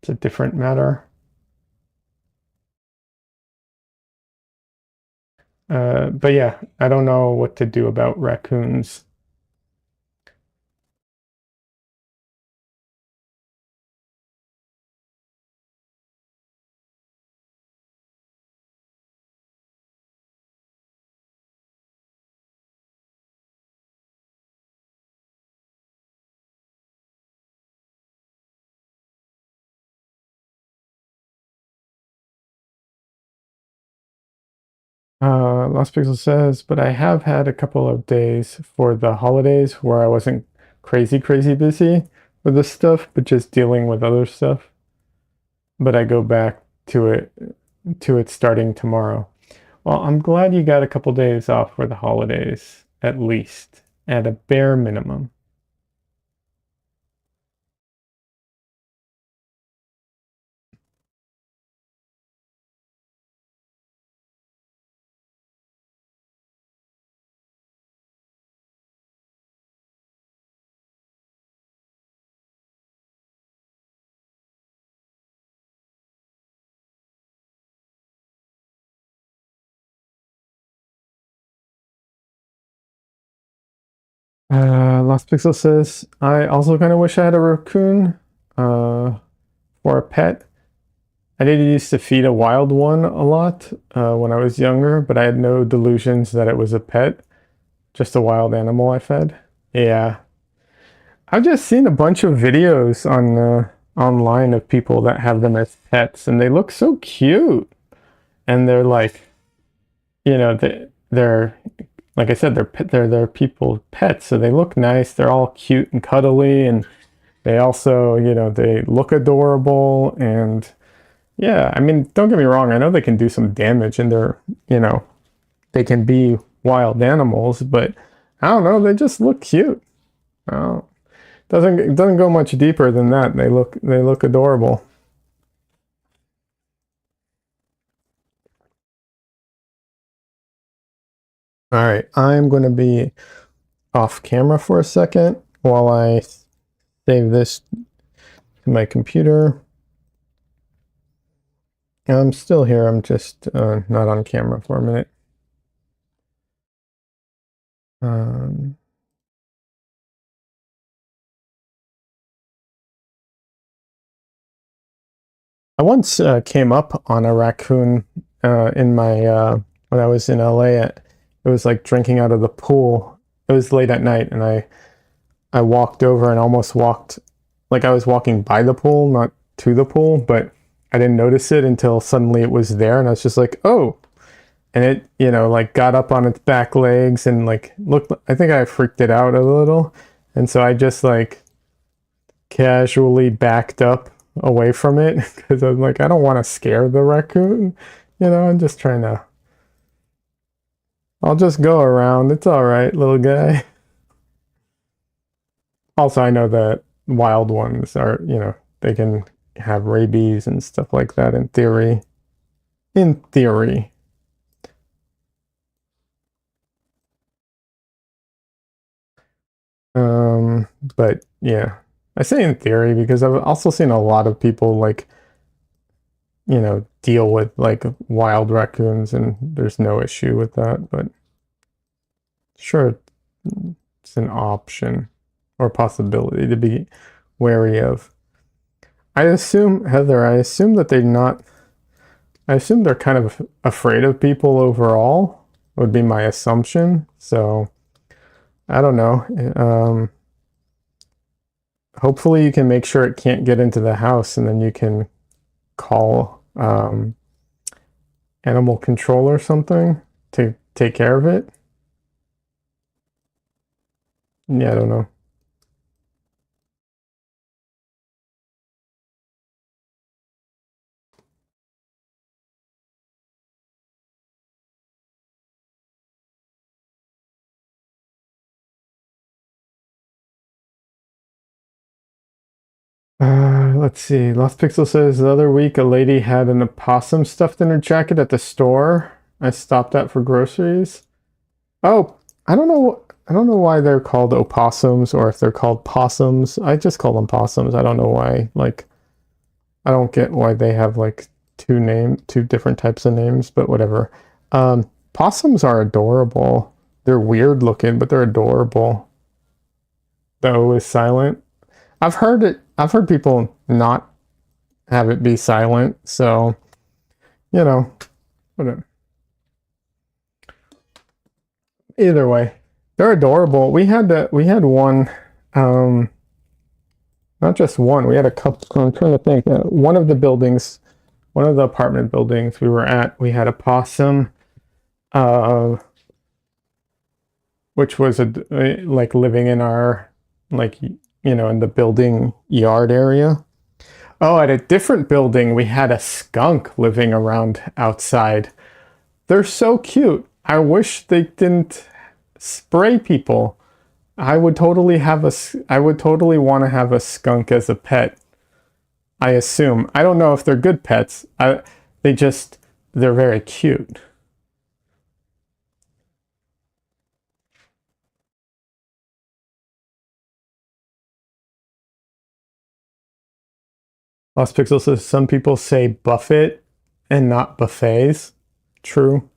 it's a different matter. But yeah, I don't know what to do about raccoons. Lost Pixel says, but I have had a couple of days for the holidays where I wasn't crazy busy with this stuff, but just dealing with other stuff. But I go back to it starting tomorrow. Well, I'm glad you got a couple days off for the holidays, at least, at a bare minimum. Lost Pixel says, I also kind of wish I had a raccoon uh, for a pet. I did used to feed a wild one a lot when I was younger, but I had no delusions that it was a pet, just a wild animal I fed. Yeah. I've just seen a bunch of videos on online of people that have them as pets, and they look so cute. And they're like, they're like I said, they're people pets, so they look nice. They're all cute and cuddly, and they also, they look adorable. And yeah, I mean, don't get me wrong. I know they can do some damage, and they can be wild animals, but I don't know. They just look cute. Oh, it doesn't go much deeper than that. They look adorable. All right, I'm going to be off camera for a second while I save this to my computer. I'm still here. I'm just not on camera for a minute. Um, I once came up on a raccoon in my when I was in LA. It was like drinking out of the pool. It was late at night, and I walked over and almost walked like I was walking by the pool, not to the pool, but I didn't notice it until suddenly it was there, and I was just like, oh. And it, like got up on its back legs and like looked. I think I freaked it out a little, and so I just like casually backed up away from it because I'm like, I don't want to scare the raccoon. I'm just trying to. I'll just go around. It's all right, little guy. Also, I know that wild ones are, they can have rabies and stuff like that in theory. In theory. But yeah, I say in theory because I've also seen a lot of people like, deal with like wild raccoons and there's no issue with that. But sure, it's an option or possibility to be wary of. I assume, Heather, I assume they're kind of afraid of people overall, would be my assumption. So I don't know. Hopefully you can make sure it can't get into the house and then you can call animal control or something to take care of it. Yeah, I don't know. Let's see. Lost Pixel says the other week a lady had an opossum stuffed in her jacket at the store I stopped at for groceries. Oh, I don't know. I don't know why they're called opossums or if they're called possums. I just call them possums. I don't know why. Like, I don't get why they have like two different types of names, but whatever. Possums are adorable. They're weird looking, but they're adorable. The O is silent. I've heard it. I've heard people not have it be silent. So, you know, whatever. Either way, they're adorable. We had one, um, not just one. We had a couple. I'm trying to think. One of the apartment buildings we were at, we had a possum, uh, which was like living in our like in the building yard area. Oh, at a different building, we had a skunk living around outside. They're so cute. I wish they didn't spray people. I would totally want to have a skunk as a pet. I assume. I don't know if they're good pets. They just they're very cute. Lost Pixel says some people say buffet and not buffets. True.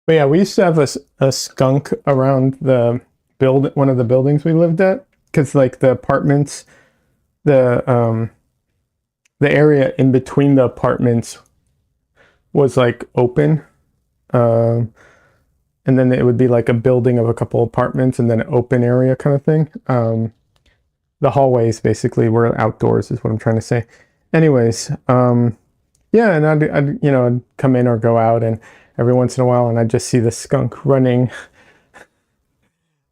But yeah, we used to have a skunk around one of the buildings we lived at because like the the area in between the apartments was like open. Um, and then it would be like a building of a couple apartments and then an open area kind of thing. The hallways basically were outdoors, is what I'm trying to say. Anyways, yeah, and I'd come in or go out, and every once in a while, and I'd just see the skunk running,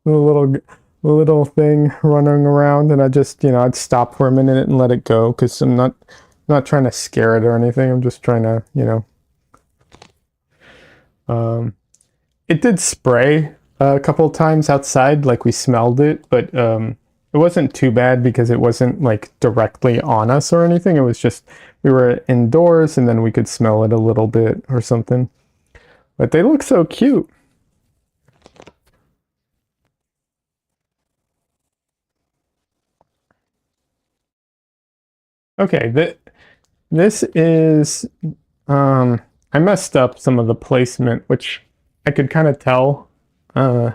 the little thing running around, and I just I'd stop for a minute and let it go because I'm not trying to scare it or anything. I'm just trying to um, it did spray a couple of times outside, like we smelled it, but it wasn't too bad because it wasn't like directly on us or anything. It was just we were indoors and then we could smell it a little bit or something. But they look so cute. Okay, this is I messed up some of the placement, which I could kind of tell. Uh,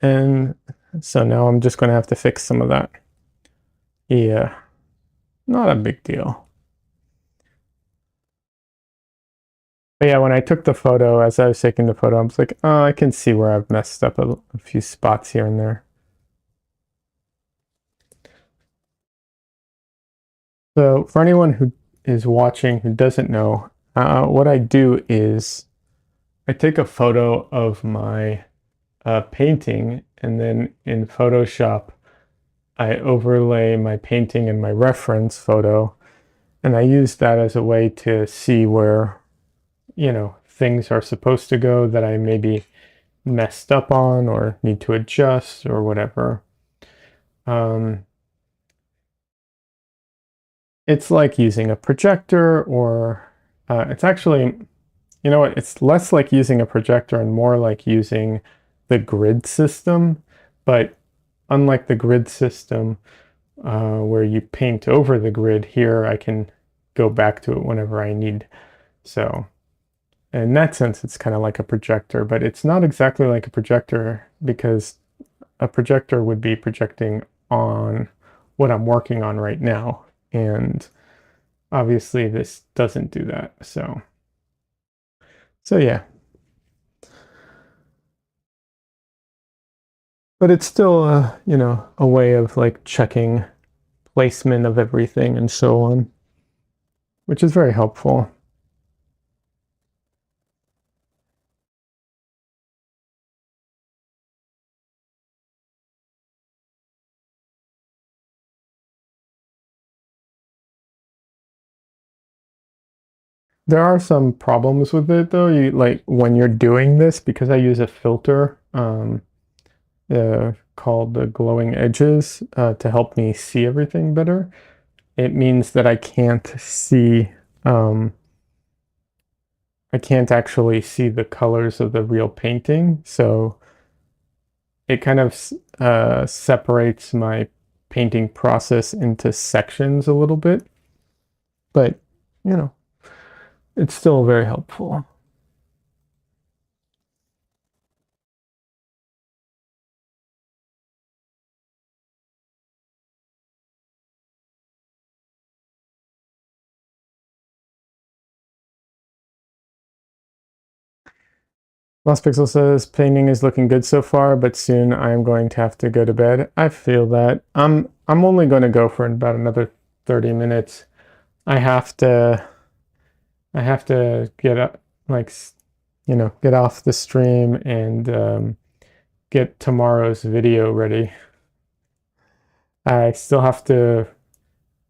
and so now I'm just going to have to fix some of that. Yeah, not a big deal. But yeah, when I took the photo, as I was taking the photo, I was like, oh, I can see where I've messed up a few spots here and there. So for anyone who is watching who doesn't know, what I do is I take a photo of my painting, and then in Photoshop, I overlay my painting and my reference photo, and I use that as a way to see where, things are supposed to go that I maybe messed up on or need to adjust or whatever. Um, it's like using a projector, or it's actually, you know what, it's less like using a projector and more like using the grid system. But unlike the grid system, where you paint over the grid, here I can go back to it whenever I need. So in that sense, it's kind of like a projector, but it's not exactly like a projector, because a projector would be projecting on what I'm working on right now. And obviously this doesn't do that. So yeah, but it's still a way of like checking placement of everything and so on, which is very helpful. There are some problems with it though. You like when you're doing this, because I use a filter called the glowing edges to help me see everything better. It means that um, I can't actually see the colors of the real painting. So it kind of separates my painting process into sections a little bit, but you know, it's still very helpful. Lost Pixel says painting is looking good so far, but soon I am going to have to go to bed. I feel that. I'm only going to go for about another 30 minutes. I have to I have to get up, like, get off the stream and get tomorrow's video ready. I still have to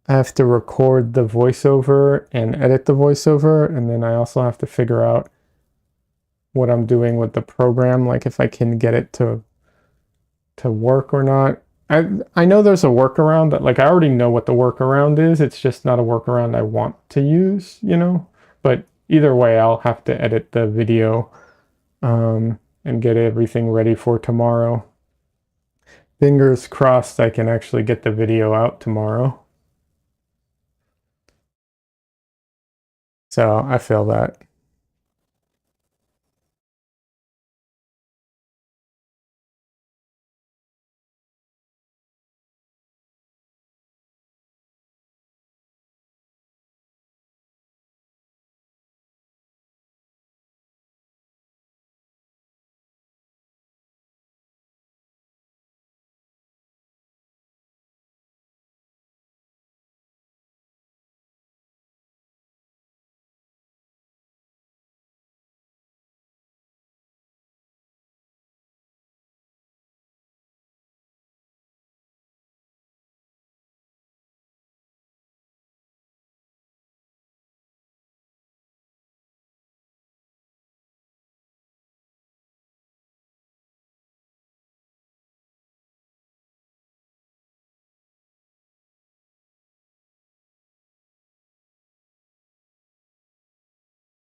record the voiceover and edit the voiceover, and then I also have to figure out what I'm doing with the program, like if I can get it to work or not. I know there's a workaround that, like, I already know what the workaround is. It's just not a workaround I want to use. But either way, I'll have to edit the video and get everything ready for tomorrow. Fingers crossed I can actually get the video out tomorrow. So I feel that.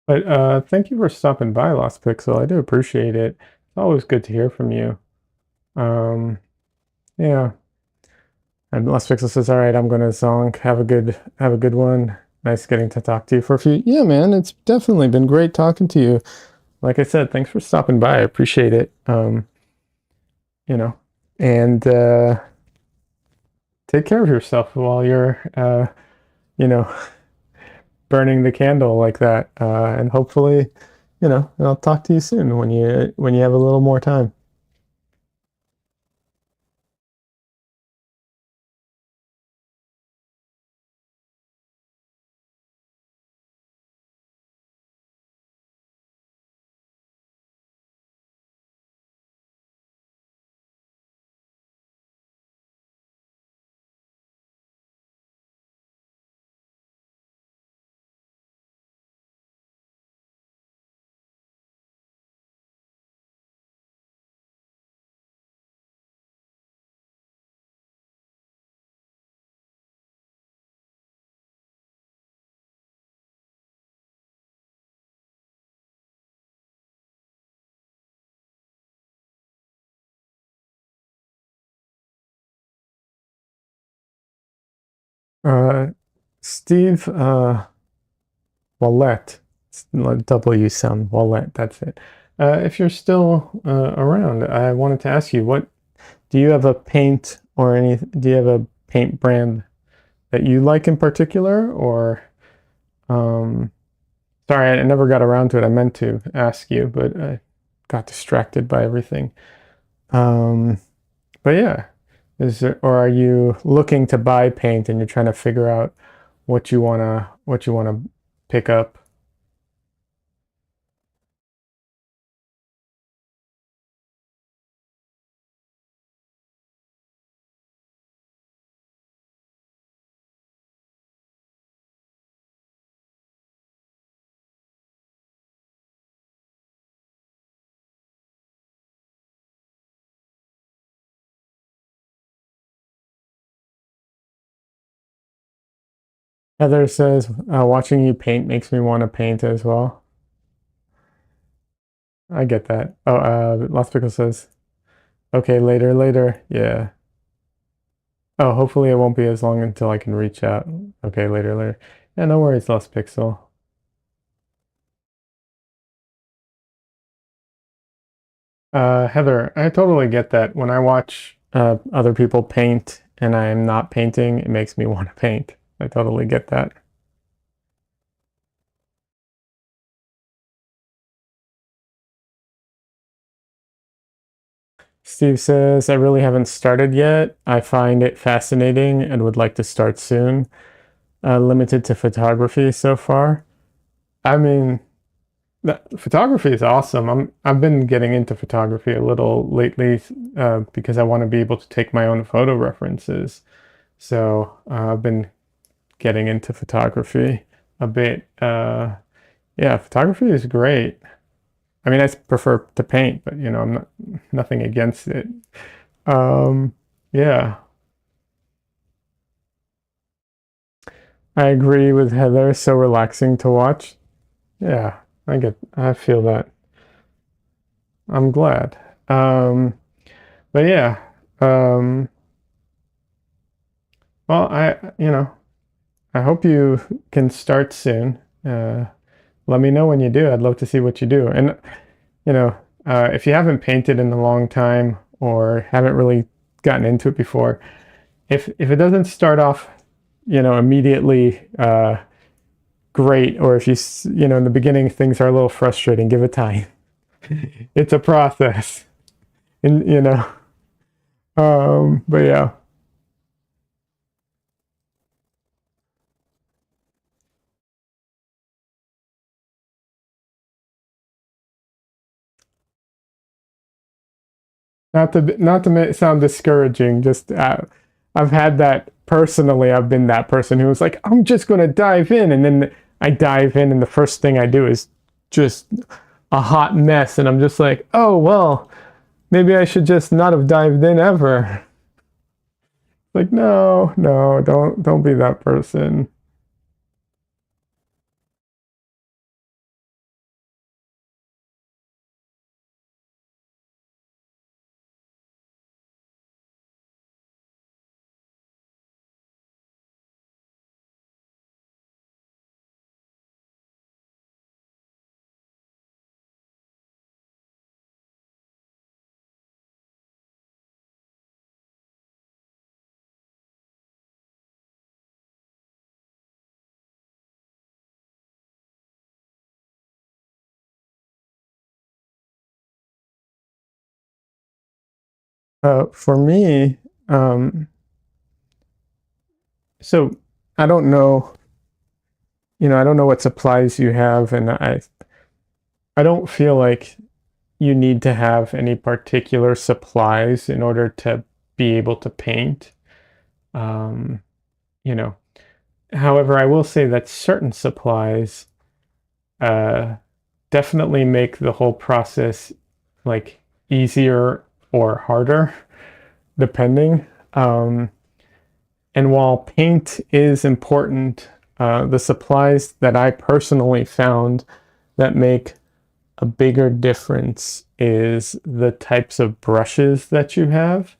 But thank you for stopping by, Lost Pixel. I do appreciate it. It's always good to hear from you. Um, yeah. And Lost Pixel says, "All right, I'm gonna zonk. Have a good one. nice getting to talk to you for a few. Yeah, man, it's definitely been great talking to you. Like I said, thanks for stopping by. I appreciate it. You know, and take care of yourself while you're, you know, burning the candle like that. And hopefully, I'll talk to you soon when you have a little more time. Uh, Steve Wallet, W sound Wallet. That's it. If you're still around, I wanted to ask you, what do you have a paint or any? Do you have a paint brand that you like in particular, or um, sorry, I never got around to it. I meant to ask you, but I got distracted by everything. Um, but yeah, or are you looking to buy paint and you're trying to figure out what you wanna pick up? Heather says, watching you paint makes me want to paint as well. I get that. Oh, Lost Pickle says, okay, later, later. Yeah. Oh, hopefully it won't be as long until I can reach out. Okay, later, later. Yeah, no worries, Lost Pixel. Heather, I totally get that. When I watch other people paint and I am not painting, it makes me want to paint. I totally get that. Steve says, I really haven't started yet. I find it fascinating and would like to start soon. Limited to photography so far. I mean, photography is awesome. I've been getting into photography a little lately because I want to be able to take my own photo references. So I've been getting into photography a bit. Yeah, photography is great. I mean, I prefer to paint, but I'm not nothing against it. Um, yeah, I agree with Heather. So relaxing to watch. Yeah, I feel that. I'm glad. But yeah, um, well, I hope you can start soon. Let me know when you do. I'd love to see what you do. And you know, if you haven't painted in a long time or haven't really gotten into it before, if it doesn't start off, immediately great, or if in the beginning things are a little frustrating, give it time. It's a process, and but yeah. Not to sound discouraging, just I've had that personally. I've been that person who was like, I'm just going to dive in, and then I dive in, and the first thing I do is just a hot mess, and I'm just like, oh well, maybe I should just not have dived in ever. Like, no, no, don't be that person. For me, so I don't know, I don't know what supplies you have, and I don't feel like you need to have any particular supplies in order to be able to paint. Um, you know, However, I will say that certain supplies uh, definitely make the whole process like easier or harder, depending. Um, and while paint is important, the supplies that I personally found that make a bigger difference is the types of brushes that you have.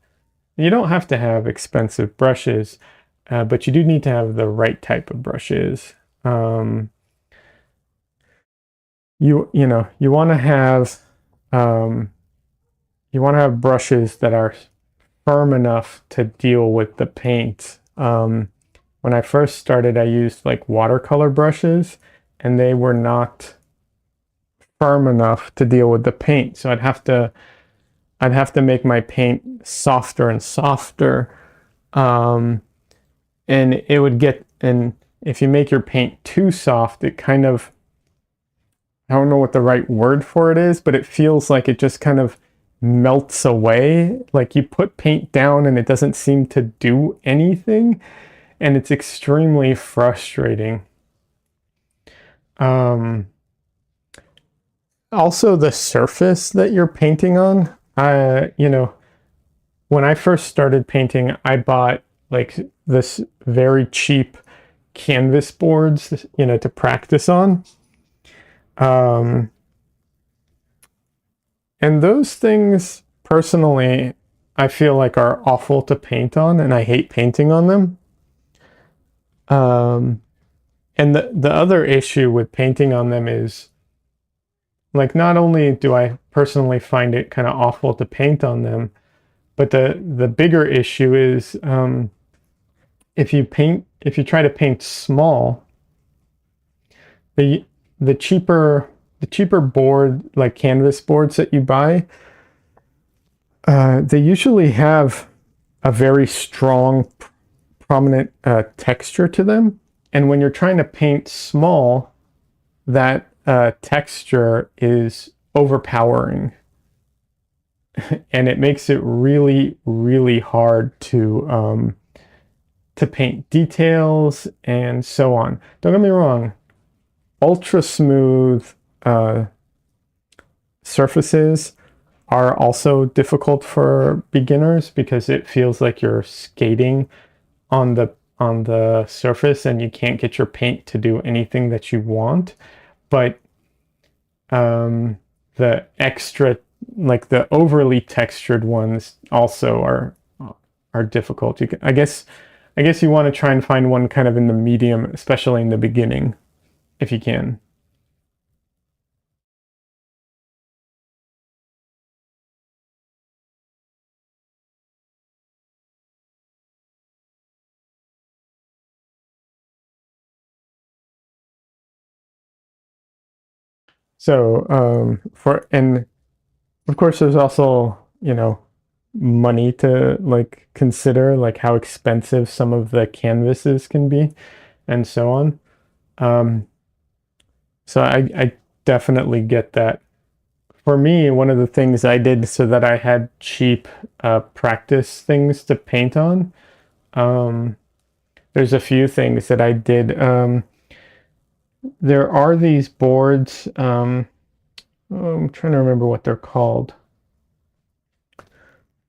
You don't have to have expensive brushes, but you do need to have the right type of brushes. Um, you want to have um, brushes that are firm enough to deal with the paint. When I first started, I used like watercolor brushes, and they were not firm enough to deal with the paint. So I'd have to make my paint softer and softer, um, and it would get and if you make your paint too soft, it kind of, I don't know what the right word for it is, but it feels like it just kind of melts away. Like you put paint down and it doesn't seem to do anything, and it's extremely frustrating. Um, Also, the surface that you're painting on. When I first started painting, I bought like this very cheap canvas boards, to practice on. Um, and those things, personally, I feel like are awful to paint on, and I hate painting on them. Um, and the other issue with painting on them is, like, not only do I personally find it kind of awful to paint on them, but the bigger issue is, if you try to paint small, the the cheaper board, like canvas boards that you buy, they usually have a very strong, prominent texture to them. And when you're trying to paint small, that texture is overpowering. And it makes it really, really hard to paint details and so on. Don't get me wrong, ultra smooth uh, surfaces are also difficult for beginners because it feels like you're skating on the surface and you can't get your paint to do anything that you want. But the extra, like the overly textured ones, also are difficult. I guess you want to try and find one kind of in the medium, especially in the beginning, if you can. So, of course, there's also, money to like consider, like how expensive some of the canvases can be, and so on. Um, so I definitely get that. For me, one of the things I did so that I had cheap practice things to paint on, um, there's a few things that I did. There are these boards. Oh, I'm trying to remember what they're called.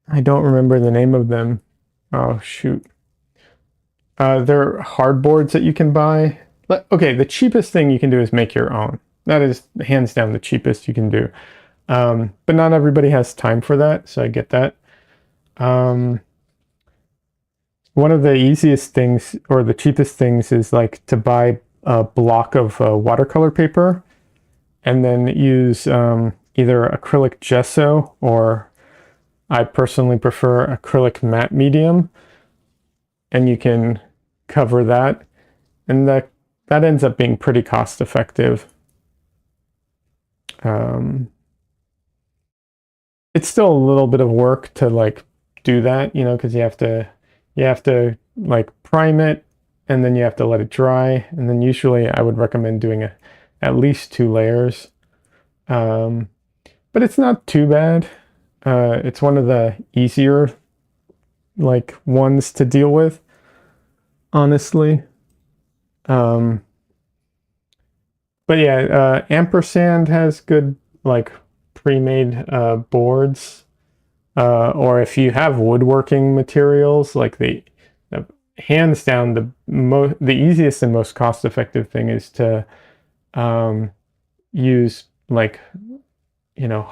I don't remember the name of them. Oh, shoot. They're hardboards that you can buy. Okay, the cheapest thing you can do is make your own. That is hands down the cheapest you can do. But not everybody has time for that, so I get that. Um, One of the easiest things or the cheapest things is like to buy a block of watercolor paper and then use either acrylic gesso, or I personally prefer acrylic matte medium, and you can cover that, and that ends up being pretty cost effective. Um, it's still a little bit of work to like do that, you know, because you have to like prime it, and then you have to let it dry, and then usually I would recommend doing at least 2 layers. Um, but it's not too bad. It's one of the easier like ones to deal with, honestly. Um, but yeah, Ampersand has good like pre-made boards. Or if you have woodworking materials, like the hands down the easiest and most cost-effective thing is to use like, you know,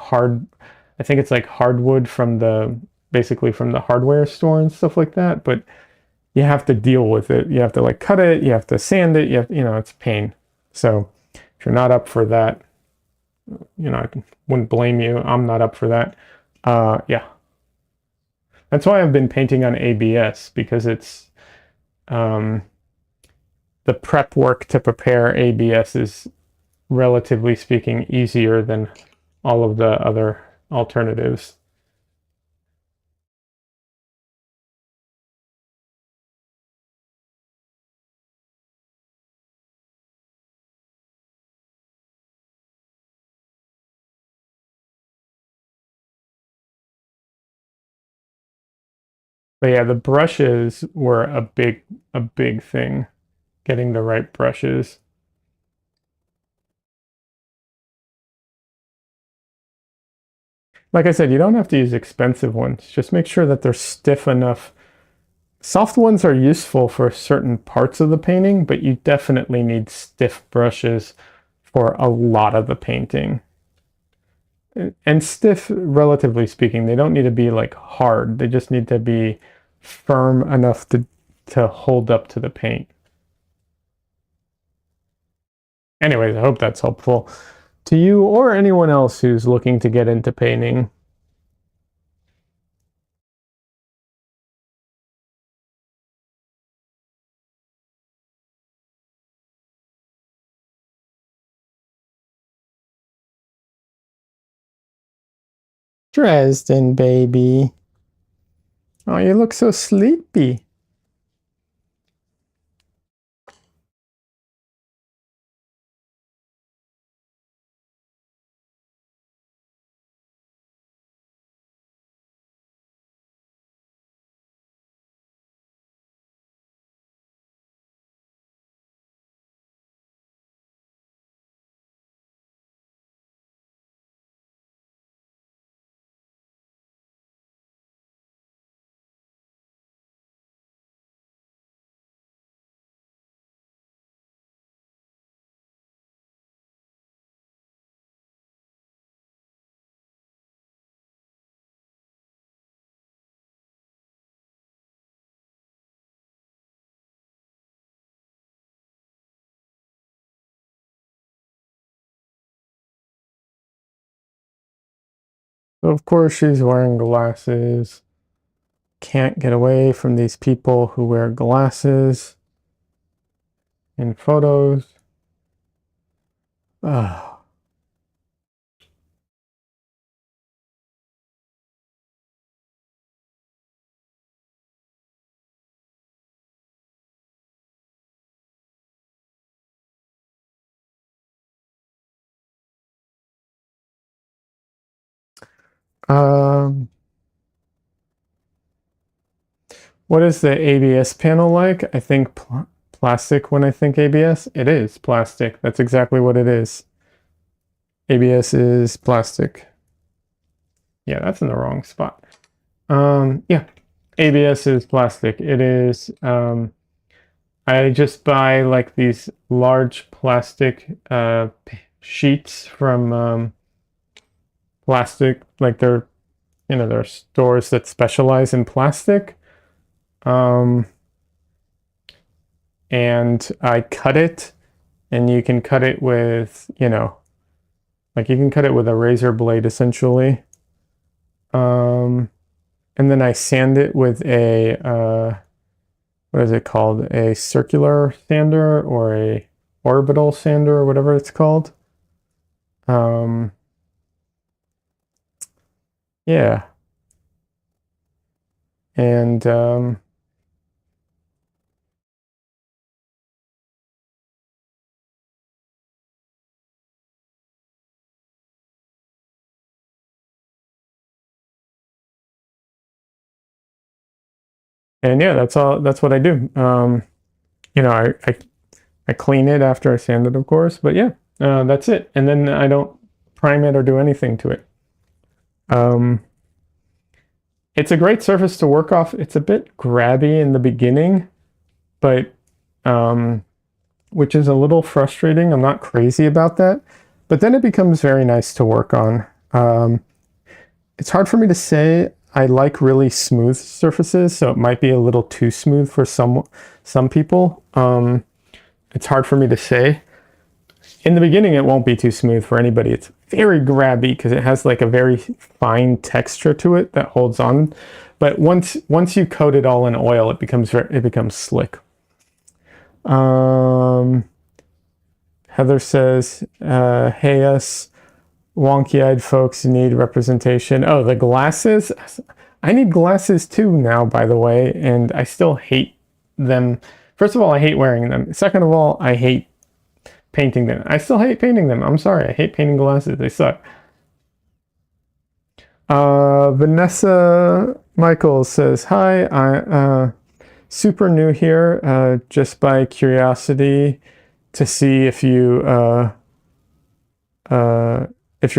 I think it's like hardwood from basically from the hardware store and stuff like that. But you have to deal with it. You have to like cut it. You have to sand it. You know, it's a pain. So if you're not up for that, you know, I wouldn't blame you. I'm not up for that. Yeah. That's why I've been painting on ABS, because it's um, the prep work to prepare ABS is, relatively speaking, easier than all of the other alternatives. But yeah, the brushes were a big thing, getting the right brushes. Like I said, you don't have to use expensive ones. Just make sure that they're stiff enough. Soft ones are useful for certain parts of the painting, but you definitely need stiff brushes for a lot of the painting. And stiff, relatively speaking, they don't need to be like hard. They just need to be firm enough to hold up to the paint. Anyways, I hope that's helpful to you or anyone else who's looking to get into painting. Dresden, baby. Oh, you look so sleepy. So of course she's wearing glasses. Can't get away from these people who wear glasses in photos. Oh. Um, what is the ABS panel like? I think plastic when I think ABS. It is plastic. That's exactly what it is. ABS is plastic. Yeah, that's in the wrong spot. Yeah, ABS is plastic. It is, I just buy like these large plastic sheets from plastic, like they're, you know, there are stores that specialize in plastic. Um, and I cut it, and you can cut it with, you know, like you can cut it with a razor blade essentially. Um, and then I sand it with a, what is it called? A circular sander or a orbital sander or whatever it's called. Um, yeah. And yeah, that's all. That's what I do. You know, I clean it after I sand it, of course. But yeah, that's it. And then I don't prime it or do anything to it. It's a great surface to work off. It's a bit grabby in the beginning, but which is a little frustrating. I'm not crazy about that, but then it becomes very nice to work on. It's hard for me to say. I like really smooth surfaces, so it might be a little too smooth for some people. It's hard for me to say. In the beginning, it won't be too smooth for anybody. It's very grabby because it has like a very fine texture to it that holds on. But once you coat it all in oil, it becomes slick. Heather says, "Hey us wonky-eyed folks need representation." Oh, the glasses. I need glasses too now, by the way, and I still hate them. First of all, I hate wearing them. Second of all, I hate painting them. I still hate painting them. I'm sorry. I hate painting glasses. They suck. Vanessa Michaels says, "Hi, I super new here, just by curiosity to see if your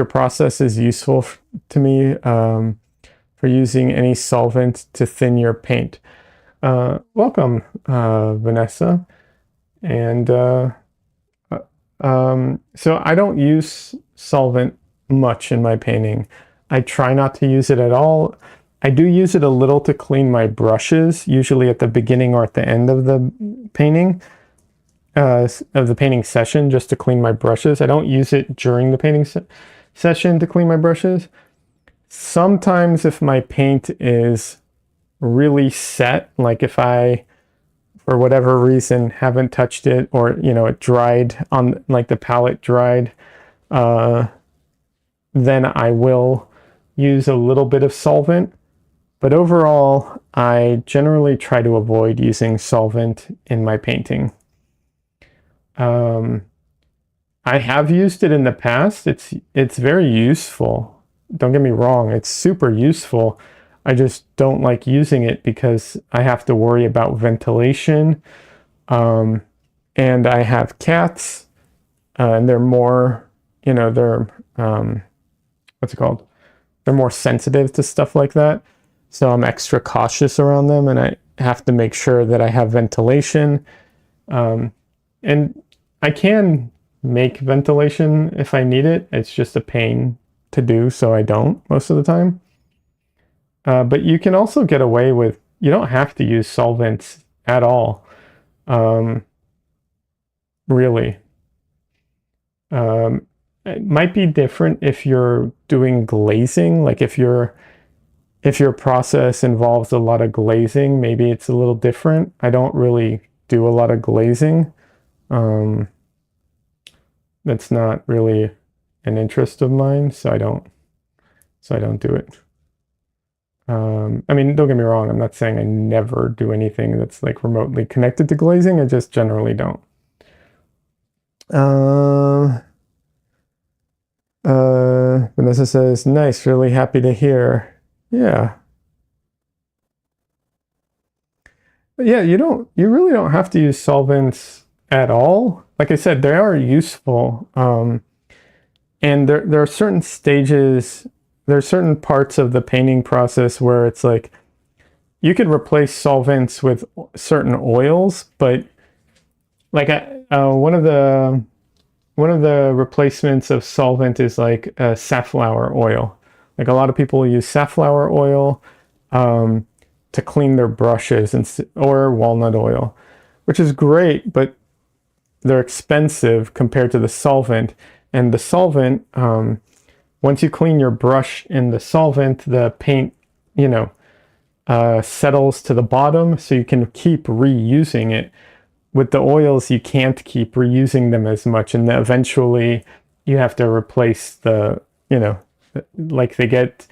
process is useful to me for using any solvent to thin your paint." Welcome, Vanessa. And so I don't use solvent much in my painting. I try not to use it at all. I do use it a little to clean my brushes, usually at the beginning or at the end of the painting, session, just to clean my brushes. I don't use it during the painting session to clean my brushes. Sometimes if my paint is really set, like if I, for whatever reason, haven't touched it, or it dried on, like the palette dried, then I will use a little bit of solvent. But overall, I generally try to avoid using solvent in my painting. I have used it in the past. It's very useful. Don't get me wrong, it's super useful. I just don't like using it because I have to worry about ventilation. And I have cats, and they're more, they're, what's it called? They're more sensitive to stuff like that. So I'm extra cautious around them, and I have to make sure that I have ventilation. And I can make ventilation if I need it. It's just a pain to do, so I don't most of the time. But you can also get away with, you don't have to use solvents at all, really. It might be different if you're doing glazing, like if your process involves a lot of glazing, maybe it's a little different. I don't really do a lot of glazing. That's not really an interest of mine, so I don't do it. I mean, don't get me wrong, I'm not saying I never do anything that's like remotely connected to glazing. I just generally don't. Vanessa says, "Nice, really happy to hear." Yeah. Yeah, you really don't have to use solvents at all. Like I said, they are useful. And there are certain stages, there are certain parts of the painting process where it's like you could replace solvents with certain oils, but like one of the replacements of solvent is like safflower oil. Like a lot of people use safflower oil to clean their brushes, or walnut oil, which is great, but they're expensive compared to the solvent. And the solvent, once you clean your brush in the solvent, the paint, settles to the bottom, so you can keep reusing it. With the oils, you can't keep reusing them as much, and eventually you have to replace the, like they get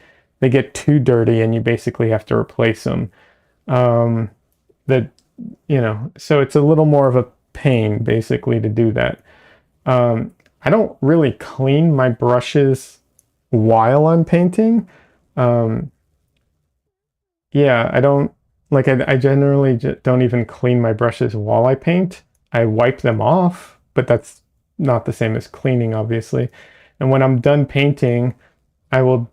too dirty, and you basically have to replace them. that, so it's a little more of a pain basically to do that. I don't really clean my brushes while I'm painting. Um, yeah, I don't like I generally don't even clean my brushes while I paint. I wipe them off, but that's not the same as cleaning, obviously. And when I'm done painting, I will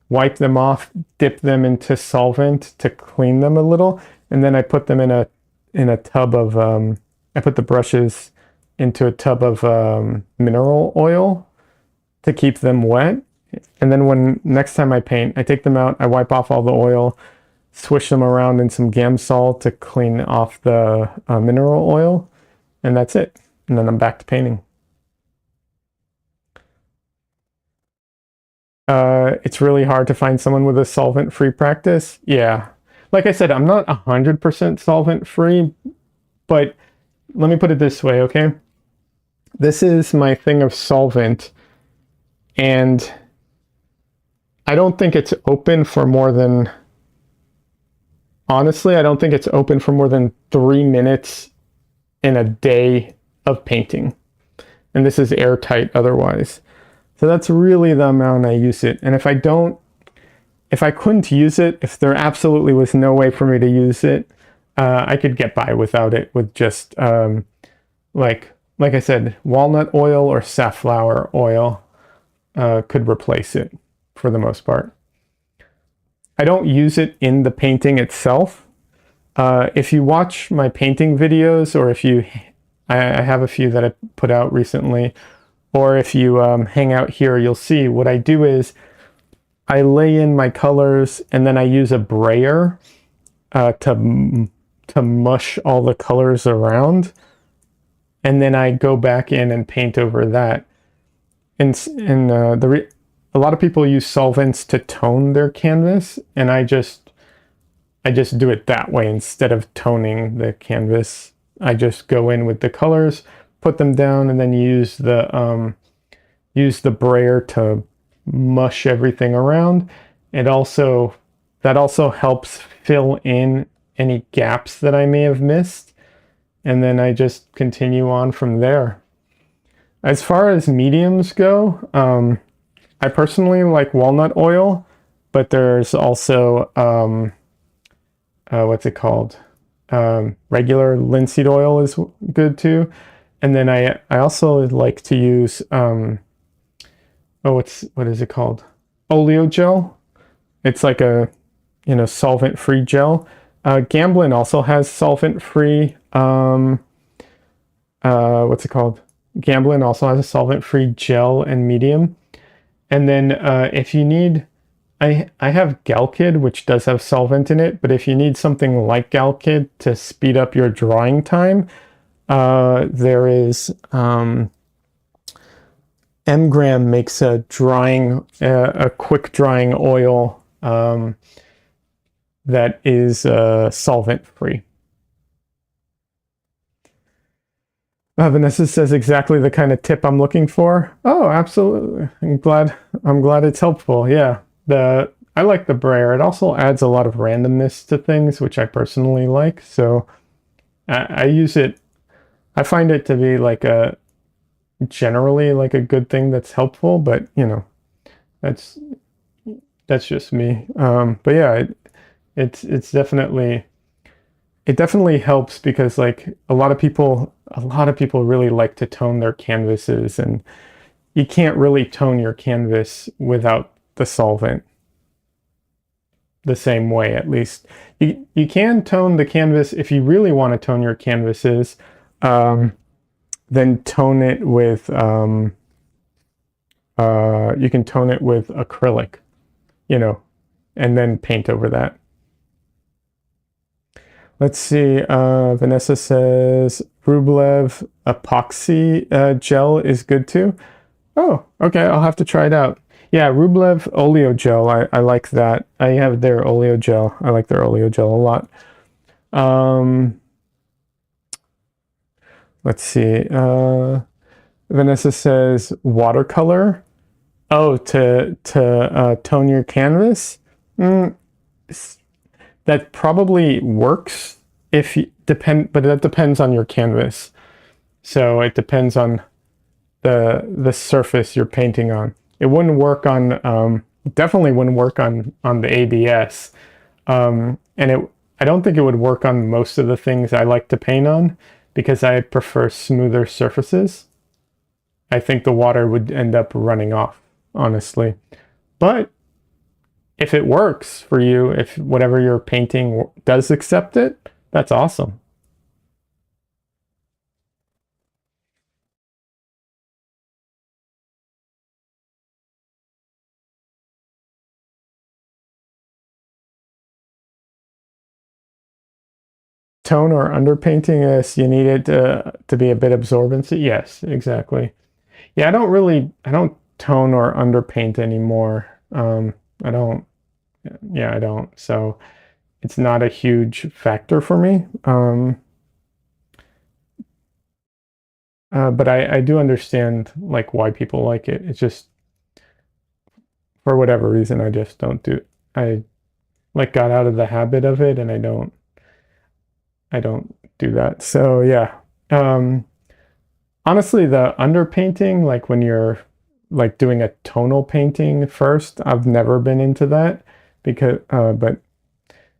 wipe them off, dip them into solvent to clean them a little, and then I put them in a tub of I put the brushes into a tub of mineral oil to keep them wet. And then when next time I paint, I take them out, I wipe off all the oil, swish them around in some Gamsol to clean off the mineral oil, and that's it. And then I'm back to painting. It's really hard to find someone with a solvent-free practice. Yeah. Like I said, I'm not 100% solvent-free, but let me put it this way, okay? This is my thing of solvent, and I don't think it's open for more than, honestly, I don't think it's open for more than 3 minutes in a day of painting. And this is airtight otherwise. So that's really the amount I use it. And if I couldn't use it, if there absolutely was no way for me to use it, I could get by without it with just, like I said, walnut oil or safflower oil could replace it for the most part. I don't use it in the painting itself. If you watch my painting videos, or if you, I have a few that I put out recently, or if you hang out here, you'll see what I do is I lay in my colors and then I use a brayer to mush all the colors around. And then I go back in and paint over that. And a lot of people use solvents to tone their canvas, and I just do it that way instead of toning the canvas. I just go in with the colors, put them down, and then use the brayer to mush everything around. That also helps fill in any gaps that I may have missed, and then I just continue on from there. As far as mediums go, I personally like walnut oil, but there's also what's it called? Regular linseed oil is good too. And then I also like to use what is it called? Oleo gel. It's like a solvent-free gel. Gamblin also has solvent-free. What's it called? Gamblin also has a solvent-free gel and medium. And then if you need, I have Galkid, which does have solvent in it, but if you need something like Galkid to speed up your drying time, there is Mgram makes a quick drying oil that is solvent-free. Vanessa says exactly the kind of tip I'm looking for. Oh, absolutely. I'm glad it's helpful. Yeah. I like the brayer. It also adds a lot of randomness to things, which I personally like. So I use it. I find it to be generally like a good thing that's helpful, but that's just me. But yeah, it definitely helps because like a lot of people really like to tone their canvases, and you can't really tone your canvas without the solvent the same way. At least you can tone the canvas if you really want to tone your canvases, then tone it with you can tone it with acrylic, and then paint over that. Let's see. Vanessa says Rublev epoxy gel is good too. Oh, okay. I'll have to try it out. Yeah, Rublev Oleo Gel. I like that. I have their Oleo Gel. I like their Oleo Gel a lot. Let's see. Vanessa says watercolor. Oh, to tone your canvas. that probably works if you but that depends on your canvas. So it depends on the surface you're painting on. It wouldn't work on definitely wouldn't work on the ABS, and I don't think it would work on most of the things I like to paint on because I prefer smoother surfaces. I think the water would end up running off, honestly. But if it works for you, if whatever you're painting does accept it, that's awesome. Tone or underpainting, yes, you need it to be a bit absorbency. Yes, exactly. Yeah, I don't tone or underpaint anymore. I don't, yeah, I don't. So it's not a huge factor for me. But I do understand like why people like it. It's just for whatever reason, I just don't do, I like got out of the habit of it and I don't do that. So yeah. Um, Honestly, the underpainting, like when you're like doing a tonal painting first, I've never been into that because, but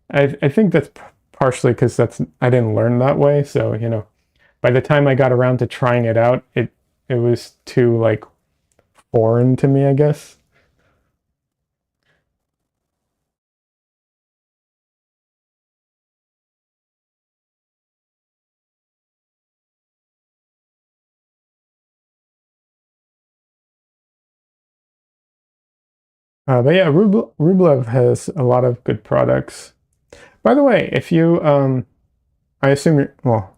I think that's partially because I didn't learn that way. So, you know, by the time I got around to trying it out, it was too like foreign to me, I guess. But yeah, Rublev has a lot of good products. By the way, if you, I assume you're, well,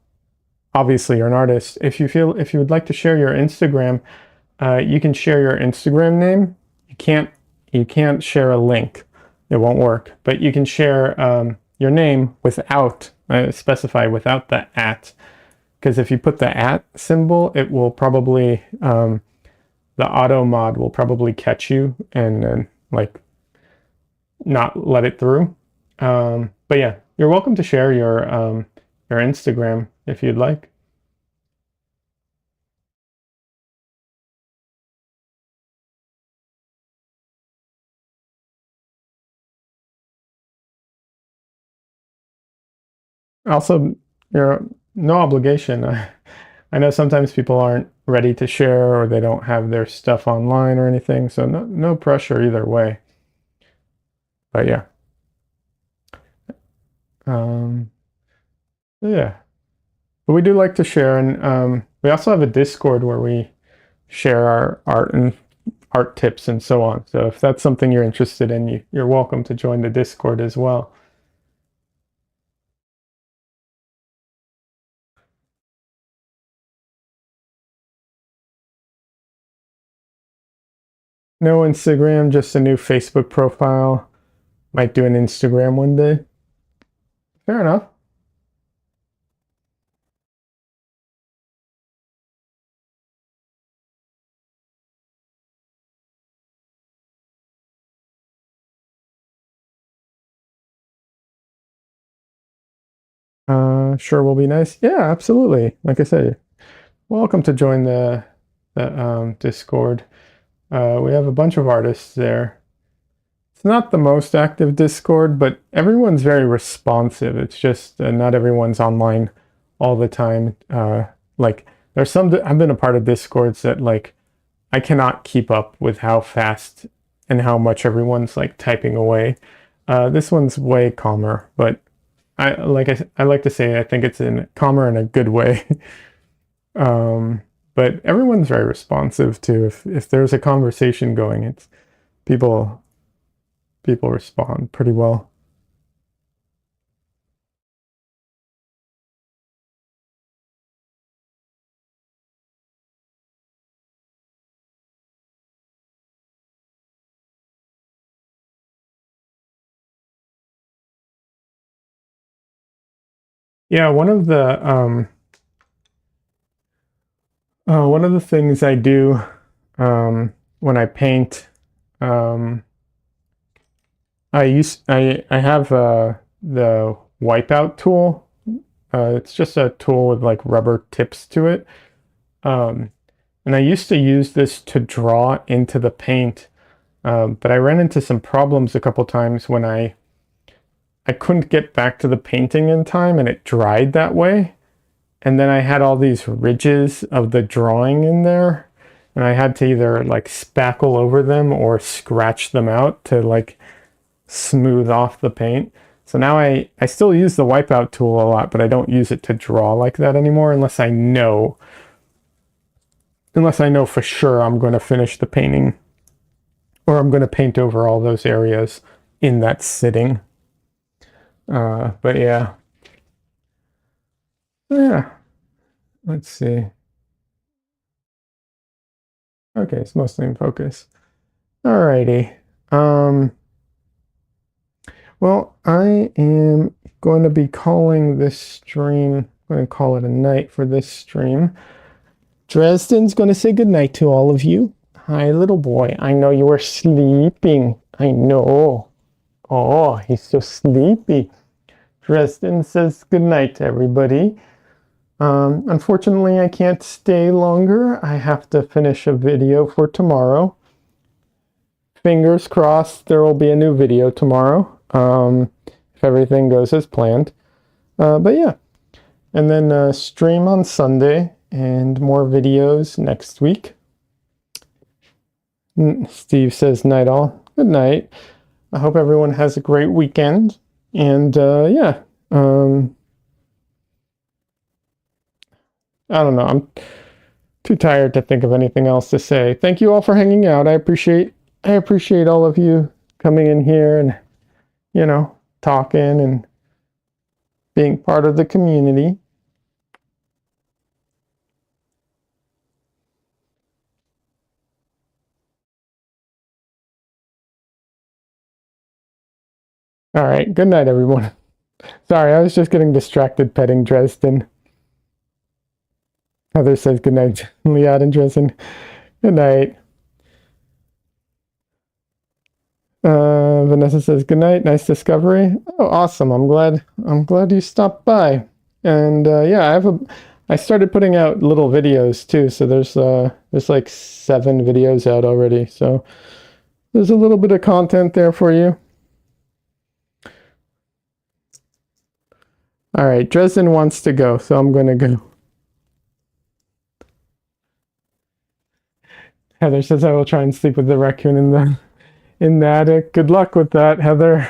obviously you're an artist. If you would like to share your Instagram, you can share your Instagram name. You can't share a link. It won't work. But you can share your name without specify without the at, because if you put the at symbol, it will probably the auto mod will probably catch you and then like not let it through. But yeah, you're welcome to share your Instagram if you'd like. Also, you're no obligation. I know sometimes people aren't ready to share or they don't have their stuff online or anything, so no pressure either way. But yeah, um, yeah. But we do like to share, and we also have a Discord where we share our art and art tips and so on. So if that's something you're interested in, you're welcome to join the Discord as well. No Instagram, just a new Facebook profile. Might do an Instagram one day. Fair enough. Sure will be nice. Yeah, absolutely. Like I said, welcome to join the Discord. We have a bunch of artists there. It's not the most active Discord, but everyone's very responsive. It's just not everyone's online all the time. Like there's some I've been a part of Discords that like I cannot keep up with how fast and how much everyone's like typing away. This one's way calmer, but I like to say I think it's in calmer in a good way. But everyone's very responsive too. If there's a conversation going, it's people people respond pretty well. Yeah, one of the things I do when I paint, I have the wipeout tool. It's just a tool with like rubber tips to it. And I used to use this to draw into the paint, but I ran into some problems a couple times when I couldn't get back to the painting in time and it dried that way. And then I had all these ridges of the drawing in there, and I had to either like spackle over them or scratch them out to like smooth off the paint. So now I still use the wipeout tool a lot, but I don't use it to draw like that anymore unless I know for sure I'm going to finish the painting or I'm going to paint over all those areas in that sitting. But yeah. Yeah. Let's see. Okay, it's mostly in focus. Alrighty. Well, I am going to be calling this stream, I'm going to call it a night for this stream. Dresden's going to say goodnight to all of you. Hi, little boy. I know you were sleeping. I know. Oh, he's so sleepy. Dresden says goodnight to everybody. Unfortunately, I can't stay longer. I have to finish a video for tomorrow. Fingers crossed there will be a new video tomorrow, if everything goes as planned. But yeah, and then stream on Sunday and more videos next week. Steve says night all. Good night. I hope everyone has a great weekend. And yeah, I don't know. I'm too tired to think of anything else to say. Thank you all for hanging out. I appreciate all of you coming in here and, you know, talking and being part of the community. All right. Good night, everyone. Sorry, I was just getting distracted petting Dresden. Heather says good night. Liad and Dresden. Good night. Vanessa says good night. Nice discovery. Oh, awesome. I'm glad you stopped by. And yeah, I started putting out little videos too. So there's like 7 videos out already. So there's a little bit of content there for you. All right, Dresden wants to go, so I'm going to go. Heather says I will try and sleep with the raccoon in the attic. Good luck with that, Heather.